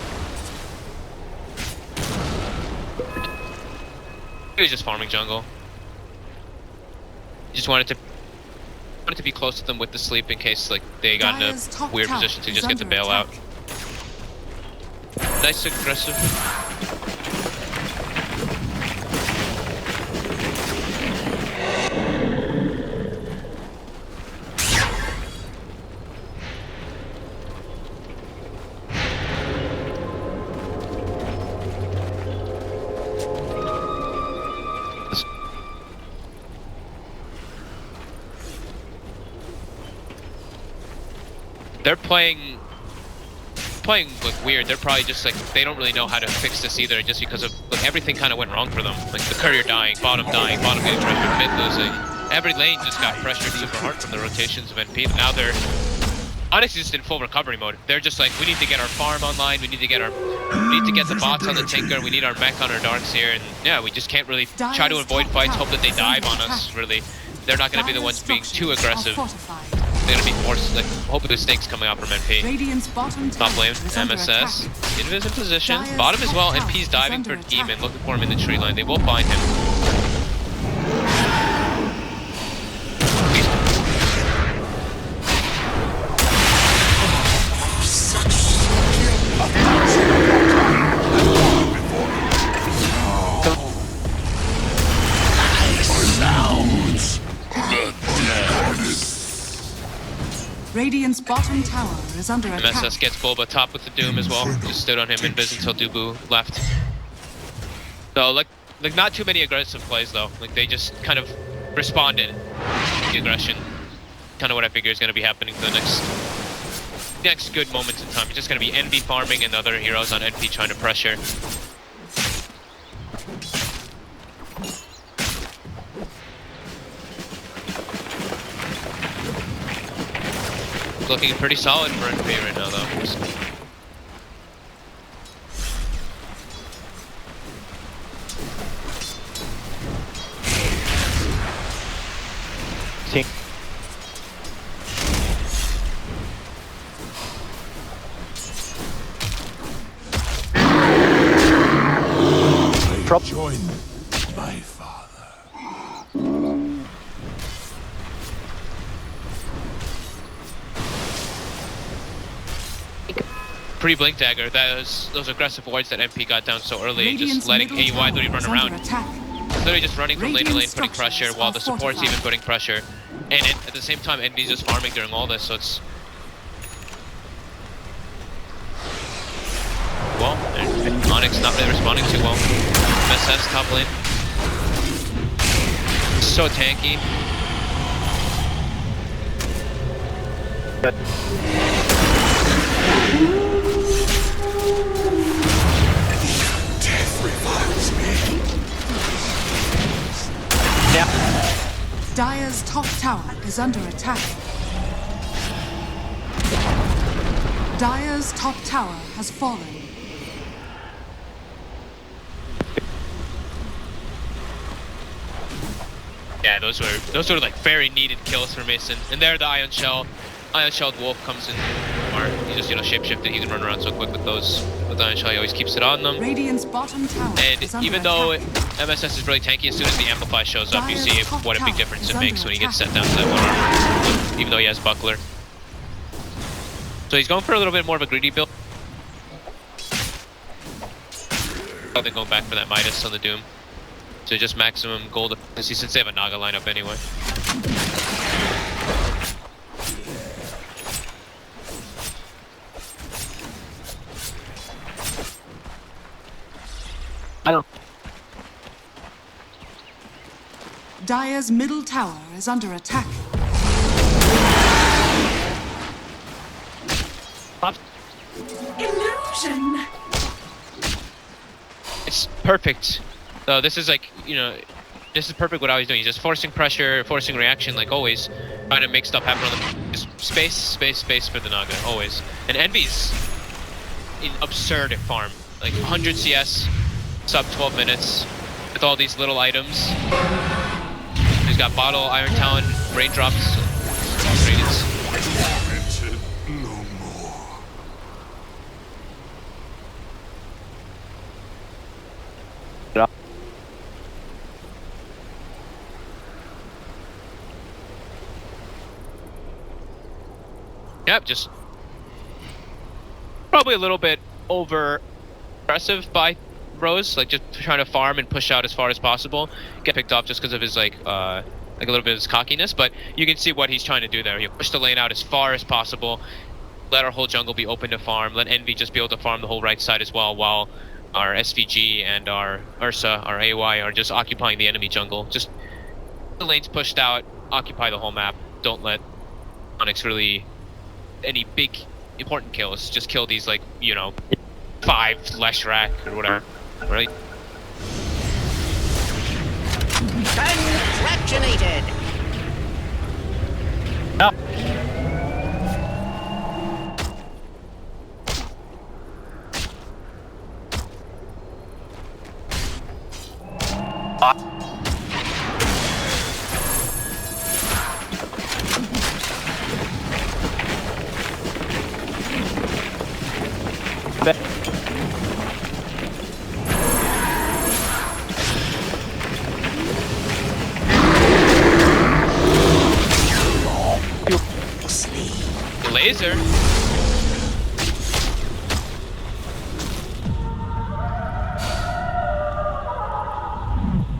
He was just farming jungle. He just wanted to be close to them with the sleep in case like they got in a weird position to just get the bailout. Nice aggressive. They're playing like weird. They're probably just like, they don't really know how to fix this either, just because of like everything kind of went wrong for them. Like the courier dying, bottom getting pressured, mid losing. Every lane just got pressured super hard from the rotations of NP. Now they're Onyx is just in full recovery mode. They're just like, we need to get our farm online. We need to get the bots on the Tinker. We need our mech on our Darkseer, and yeah, we just can't really try to avoid fights. Hope that they dive on us. Really, they're not going to be the ones being too aggressive. They're gonna be forced, like, hoping the stakes coming out from MP. Top lane, MSS. Invis in position. Bottom as well, MP's diving for Demon, looking for him in the tree line. They will find him. Radiant's bottom tower is under attack. MSS gets Bulba top with the Doom as well. Just stood on him invis until Dubu left. So like not too many aggressive plays though. Like they just kind of responded to the aggression. Kind of what I figure is going to be happening for the next good moments in time. It's just going to be Envy farming and other heroes on NP trying to pressure. Looking pretty solid for NP right now, though. Join my father. Pre-blink dagger, those aggressive wards that MP got down so early, Radiant's just letting AY literally run around. Attack. Literally just running from lane to lane, putting Radiant pressure, while the support's fortified. even putting pressure. And at the same time, NV's just farming during all this, so it's... Well, and Onyx not really responding too well. MSS top lane. So tanky. Death revives me. Yeah. Dire's top tower is under attack. Dire's top tower has fallen. Yeah, those were like very needed kills for Mason. And there the Ion Shelled Wolf comes in, or he just shapeshifted. He can run around so quick with those. With Ion Shell, he always keeps it on them. Radiant's bottom tower And is under even though attack. MSS is really tanky, as soon as the Amplify shows up, you Dire's see top what a big tower difference is it makes under when he gets attack. set down to that 1 armor, even though he has Buckler. So he's going for a little bit more of a greedy build. Probably going back for that Midas on the Doom. So just maximum gold, since they have a Naga lineup anyway. I don't. Dire's middle tower is under attack. Illusion. It's perfect. So this is like, this is perfect what I was doing. He's just forcing pressure, forcing reaction like always, trying to make stuff happen on the just space for the Naga, always. And Envy's absurd at farm. Like 100 CS, sub 12 minutes, with all these little items. He's got Bottle, Iron Talon, Raindrops, Radiance. No more. Yep, just probably a little bit over aggressive by Rose, like just trying to farm and push out as far as possible. Get picked off just because of his like a little bit of his cockiness, but you can see what he's trying to do there. He'll push the lane out as far as possible, let our whole jungle be open to farm, let Envy just be able to farm the whole right side as well, while our SVG and our Ursa, our AY, are just occupying the enemy jungle. Just the lane's pushed out, occupy the whole map. Don't let Onyx really any big important kills. Just kill these like 5 Leshrac or whatever. Right? Congratulated! No. Laser.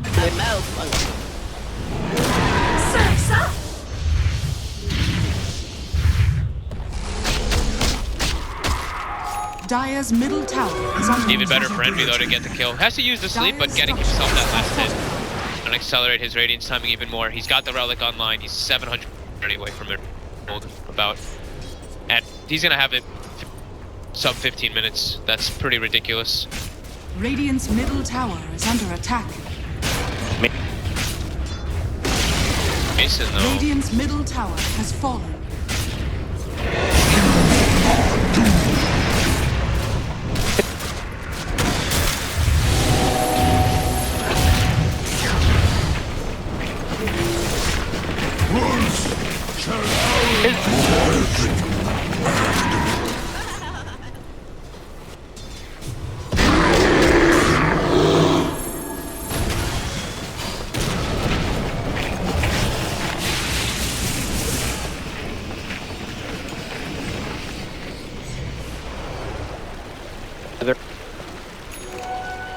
The malfunction. Dire's middle tower is under Even better attack. for Envy though to get the kill. Has to use the sleep, but getting himself that last hit. and accelerate his radiance timing even more. He's got the relic online. He's 700 away from it. About, and he's gonna have it sub 15 minutes. That's pretty ridiculous. Radiant's middle tower is under attack. Mason, though. Radiant's middle tower has fallen.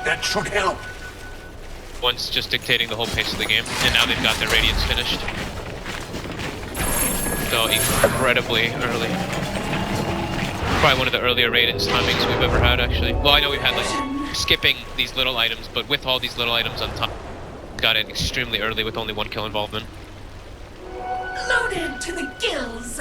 That should help. One's just dictating the whole pace of the game, and now they've got their radiance finished. So incredibly early. Probably one of the earlier radiance timings we've ever had, actually. Well, I know we've had like skipping these little items, but with all these little items on top, got it extremely early with only 1 kill involvement. Loaded to the gills.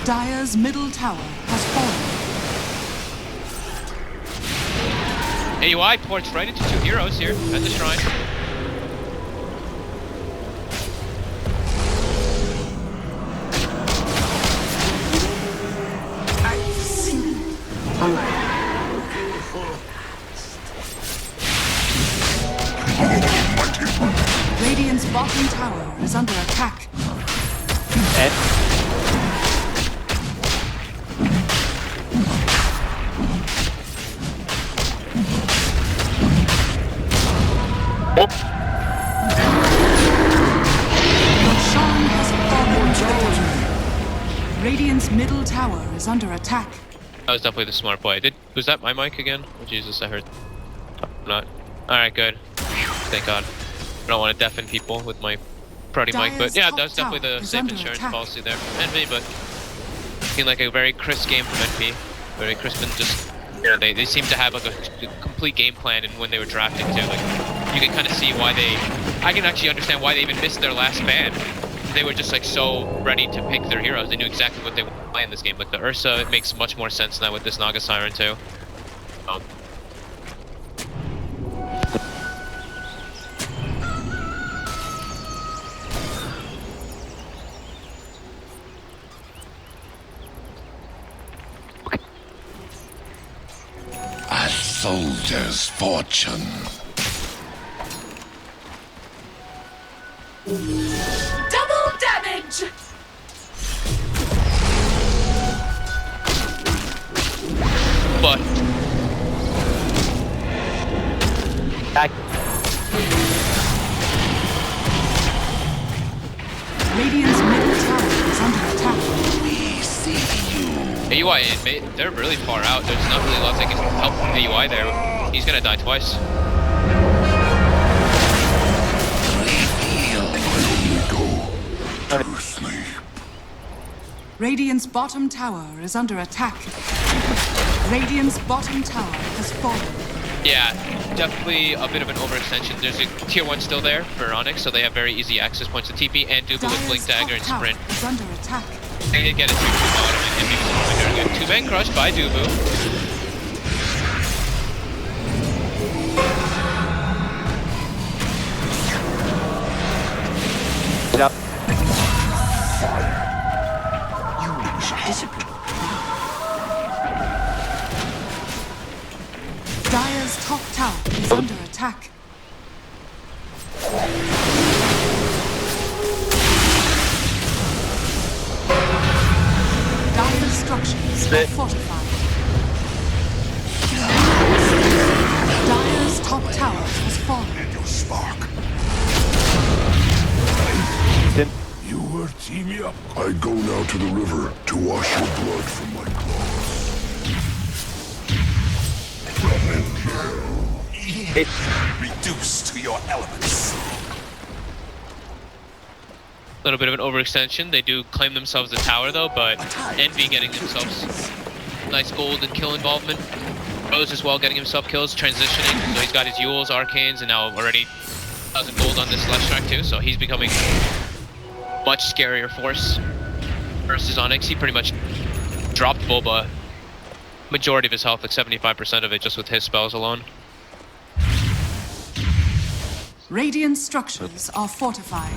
Dire's middle tower has fallen. AUI ports right into 2 heroes here at the shrine. Radiant's bottom tower is under attack. Roshan has fallen to the enemy. Radiant's middle tower is under attack. That was definitely the smart play. Was that my mic again? Oh Jesus, I heard. Not. Alright, good. Thank God. I don't want to deafen people with my Prody mic, but yeah, that was definitely the safe insurance policy there from NV, but seemed like a very crisp game from NV. Very crisp and just, you know, they seem to have like a complete game plan, and when they were drafting too, like, you can kind of see why I can actually understand why they even missed their last ban. They were just like so ready to pick their heroes. They knew exactly what they would play in this game. Like the Ursa, it makes much more sense now with this Naga Siren too. A soldier's fortune. Double damage! But Radiant's middle tower is under attack. We see you. AUI, they're really far out. There's not really a lot that can help AUI there. He's gonna die twice. To sleep. Radiant's bottom tower is under attack. Radiant's bottom tower has fallen. Yeah, definitely a bit of an overextension. There's a tier 1 still there for Onyx, so they have very easy access points to TP and Dubu with Blink Dagger and Sprint. Is under attack. They did get a 2-2 bottom and maybe some 2-man crush by Dubu. Yep. Dire's top tower is under attack. Dire's structures are fortified. Dire's top tower has fallen. And your spark. You were teaming up. I go now to the river to wash your blood from my claws. Reduced to your elements. little bit of an overextension. They do claim themselves the tower though, but Envy getting themselves nice gold and kill involvement. Rose as well getting himself kills, transitioning. So he's got his Yules, Arcanes, and now already 1,000 gold on this Celeste track too. So he's becoming much scarier force versus Onyx. He pretty much dropped Boba majority of his health, like 75% of it, just with his spells alone. Radiant structures are fortified.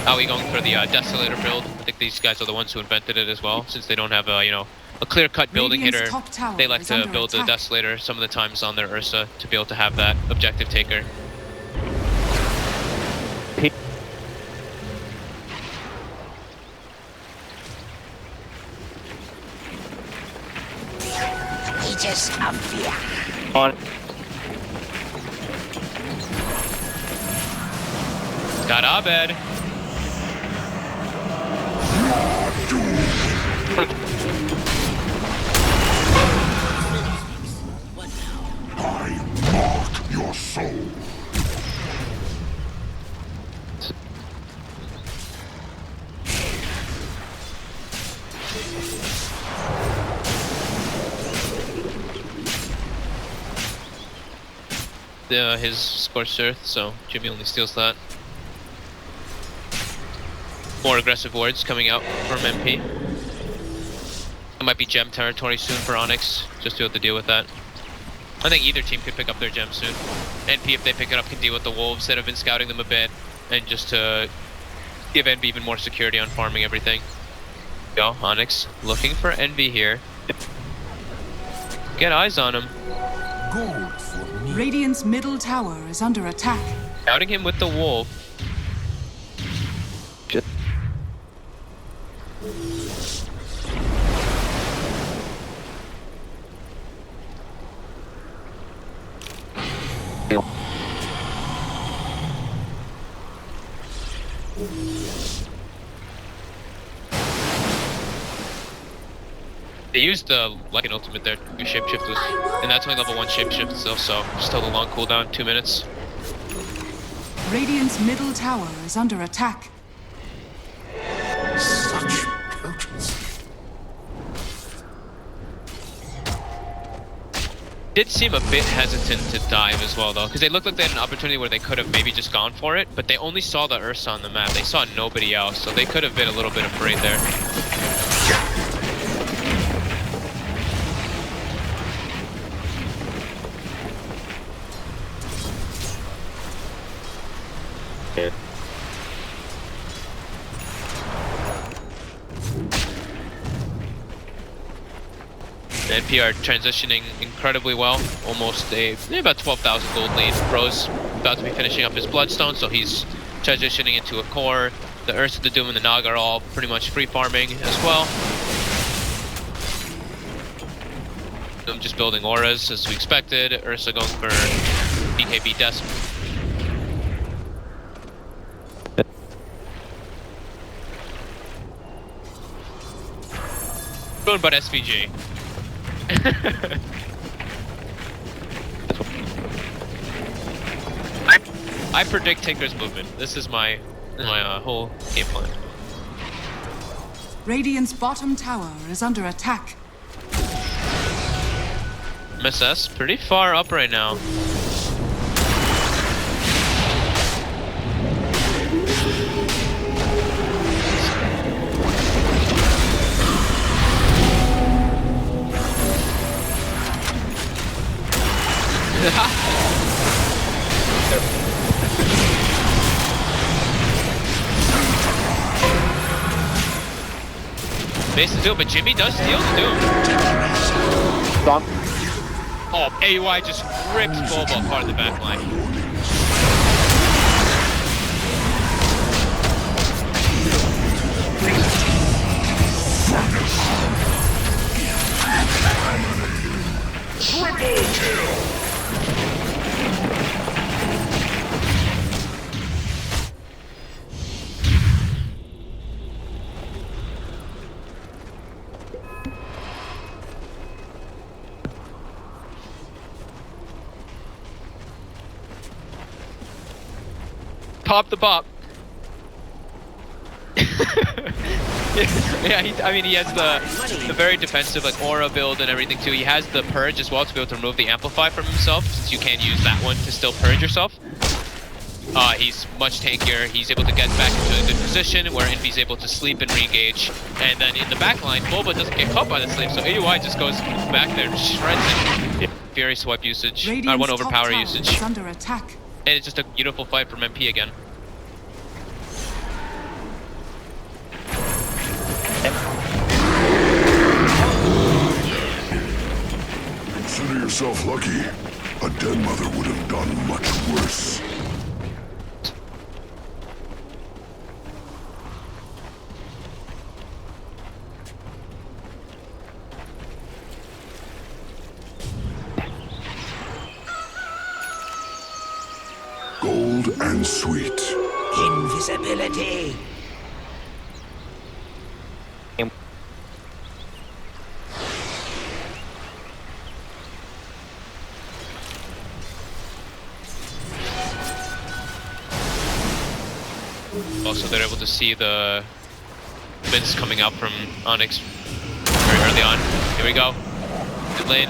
How are we going for the Desolator build? I think these guys are the ones who invented it as well, since they don't have a, a clear-cut building hitter. They like to build the Desolator some of the times on their Ursa to be able to have that objective taker. On. Got Abed. I mark your soul. His Scorched Earth, so Jimmy only steals that. More aggressive wards coming out from MP. It might be gem territory soon for Onyx, just to have to deal with that. I think either team could pick up their gem soon. NP, if they pick it up, can deal with the wolves that have been scouting them a bit, and just to give NV even more security on farming everything. Go, Onyx, looking for Envy here. Get eyes on him. Gold for me. Radiant's middle tower is under attack. Scouting him with the wolf. They used the like an ultimate there to shapeshift was, and that's only level 1 shapeshift still, so still a long cooldown, 2 minutes. Radiant's middle tower is under attack. Such potency. Did seem a bit hesitant to dive as well though, because they looked like they had an opportunity where they could have maybe just gone for it, but they only saw the Ursa on the map. They saw nobody else, so they could have been a little bit afraid there. The NP are transitioning incredibly well. Almost about 12,000 gold lead. Rose about to be finishing up his Bloodstone, so he's transitioning into a core. The Ursa, the Doom, and the Nog are all pretty much free farming as well. Doom just building auras as we expected. Ursa going for BKB Death. Going but SVG. I predict Tinker's movement. This is my whole game plan. Radiant's bottom tower is under attack. MSS pretty far up right now. Base the Doom, but Jimmy does steal the Doom. Bonk. Oh, AUI just rips Boba apart in the back line. Triple kill. pop the bop. Yeah, I mean, he has the very defensive like aura build and everything too. He has the purge as well to be able to remove the amplify from himself, since you can use that one to still purge yourself. He's much tankier. He's able to get back into a good position where Envy's able to sleep and re-engage. And then in the back line, Boba doesn't get caught by the sleep, so AUI just goes back there and shreds it. Fury swipe usage, one overpower usage. Under attack. And it's just a beautiful fight from MP again. Consider yourself lucky. A dead mother would have done much worse. Gold and sweet. Invisibility. Also, they're able to see the bits coming out from Onyx very early on. Here we go. Good lane.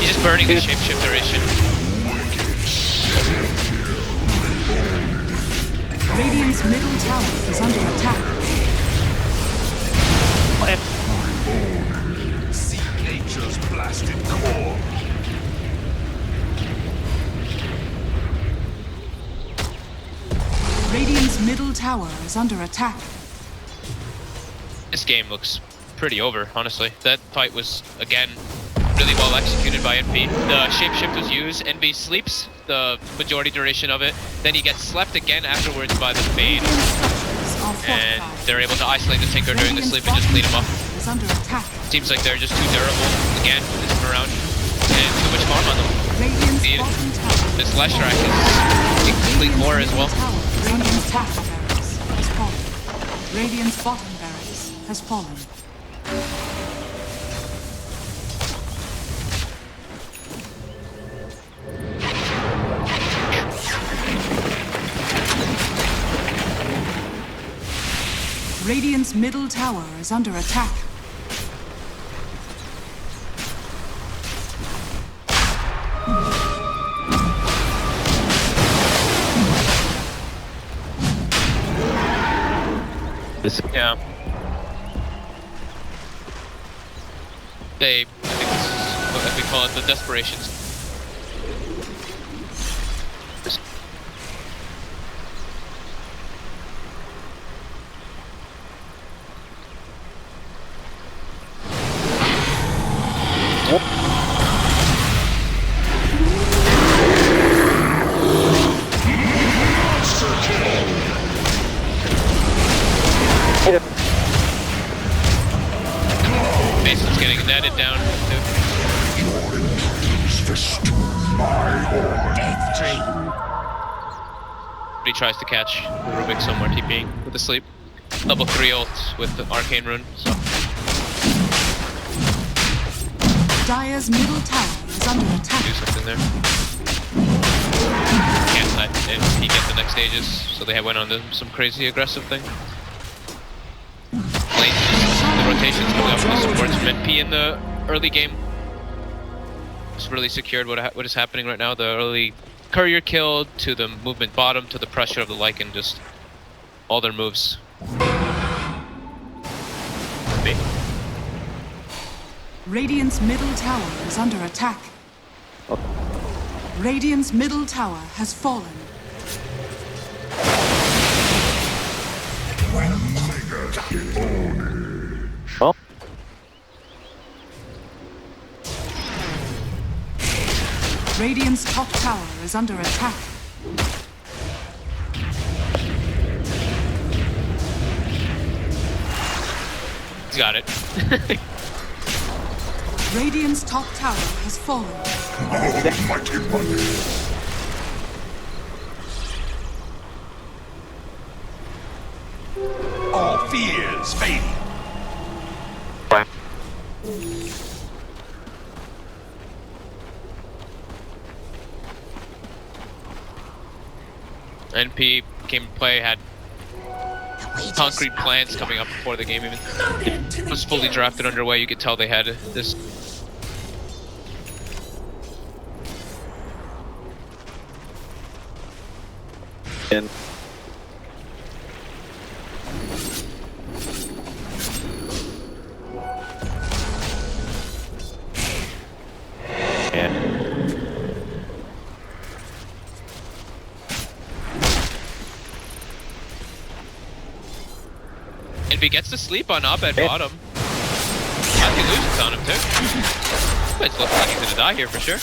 He's just burning the shapeshift duration. Radiant's middle tower is under attack. See nature's blasted core. Radiant's middle tower is under attack. This game looks pretty over, honestly. That fight was, again, really well executed by Envy. The shapeshift was used. Envy sleeps the majority duration of it. Then he gets slept again afterwards by the Fade. And they're able to isolate the Tinker during the sleep and just clean him up. Seems like they're just too durable, again, this time around. And too much farm on them. Indeed. This Leshrac is a complete core as well. Radiant's top barracks has fallen. Radiant's bottom barracks has fallen. Radiant's middle tower is under attack. Yeah. I think this is what we call it, the desperations. Mason's getting netted down. Your intrudes festoon my horde. Death dream. But he tries to catch Rubik somewhere TPing with the sleep. Level 3 ult with the arcane rune, so. Dire's middle tower is under attack. Do something there. Can't let he get the next stages, so they went on to some crazy aggressive thing. The rotations coming up from the supports from NP in the early game. It's really secured what is happening right now. The early courier kill to the movement bottom to the pressure of the Lycan, just all their moves. Radiant's middle tower is under attack. Radiant's middle tower has fallen. Oh. Radiant's top tower is under attack. He's got it. Radiant's top tower has fallen. Oh, mighty money. All fears fading. NP came to play, had concrete plans coming up before the game even was fully drafted underway. You could tell they had this. And If he gets to sleep on Abed bottom, I think loses on him too. But it's looking like he's gonna die here for sure.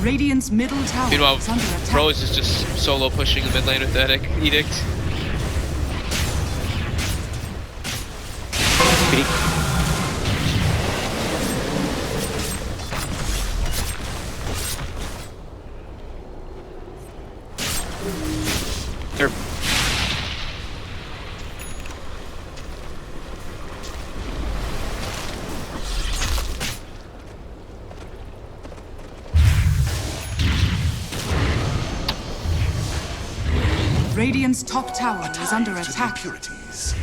Radiant's middle tower Meanwhile, is under attack. Rose is just solo pushing the mid lane with that edict. they're Radiant's top tower is under attack. Impurities.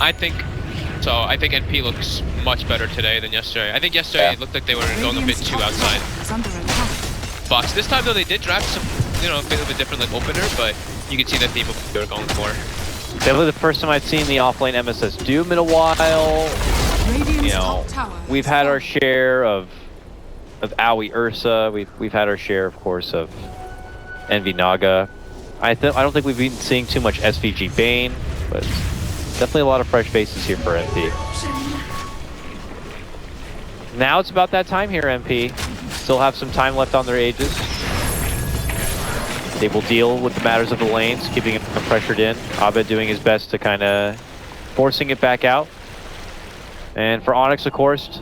I think NP looks much better today than yesterday. I think yesterday it looked like they were going a bit too outside Is under attack. box. This time though they did draft some, a bit of a different like opener, but you can see that theme of they were going for. definitely the first time I've seen the offlane MSS Doom in a while. Radiant's Top tower we've had our share of Aoi Ursa. We've had our share, of course, of Envy Naga. I don't think we've been seeing too much SVG Bane, but definitely a lot of fresh faces here for MP. Now it's about that time here, MP. Still have some time left on their ages. They will deal with the matters of the lanes, keeping them pressured in. Abed doing his best to kind of forcing it back out. And for Onyx, of course,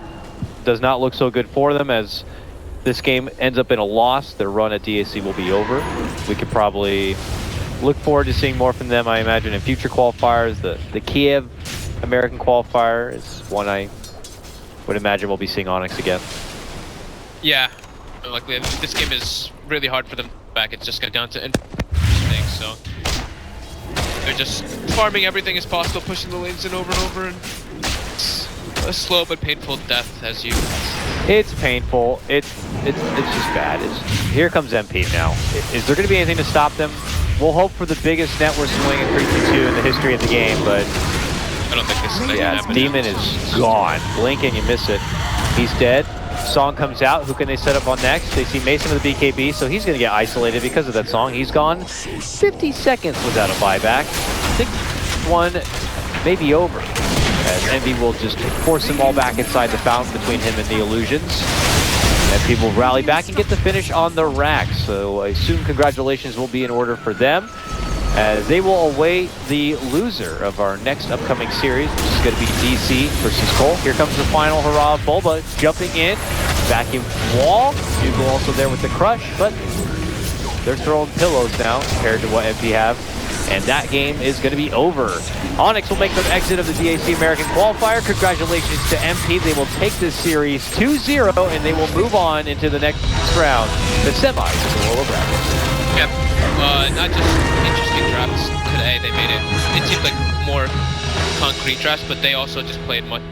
does not look so good for them as this game ends up in a loss. Their run at DAC will be over. We could probably look forward to seeing more from them, I imagine, in future qualifiers. The Kiev American qualifier is one I would imagine we'll be seeing Onyx again. Yeah, like this game is really hard for them back. It's just got down to things, so they're just farming everything as possible, pushing the lanes in over and over, and it's a slow but painful death as you. It's painful. It's just bad. Here comes MP now. Is there going to be anything to stop them? We'll hope for the biggest net worth swing in 3-2 in the history of the game, but I don't think this is going to yeah, happen. Demon is gone. Blink and you miss it. He's dead. Song comes out. Who can they set up on next? They see Mason with the BKB, so he's going to get isolated because of that song. He's gone 50 seconds without a buyback. I think one may be over, as Envy will just force them all back inside the fountain between him and the Illusions. And people rally back and get the finish on the rack. So I assume congratulations will be in order for them, as they will await the loser of our next upcoming series, which is going to be DC versus Cole. Here comes the final hurrah of Bulba jumping in, vacuum wall. Dougal also there with the crush, but they're throwing pillows now compared to what MP have. And that game is going to be over. Onyx will make their exit of the DAC American qualifier. Congratulations to MP. They will take this series 2-0, and they will move on into the next round, the semis of the World of Raptors. Yep. Not just interesting drafts today. They made it seemed like more concrete drafts, but they also just played much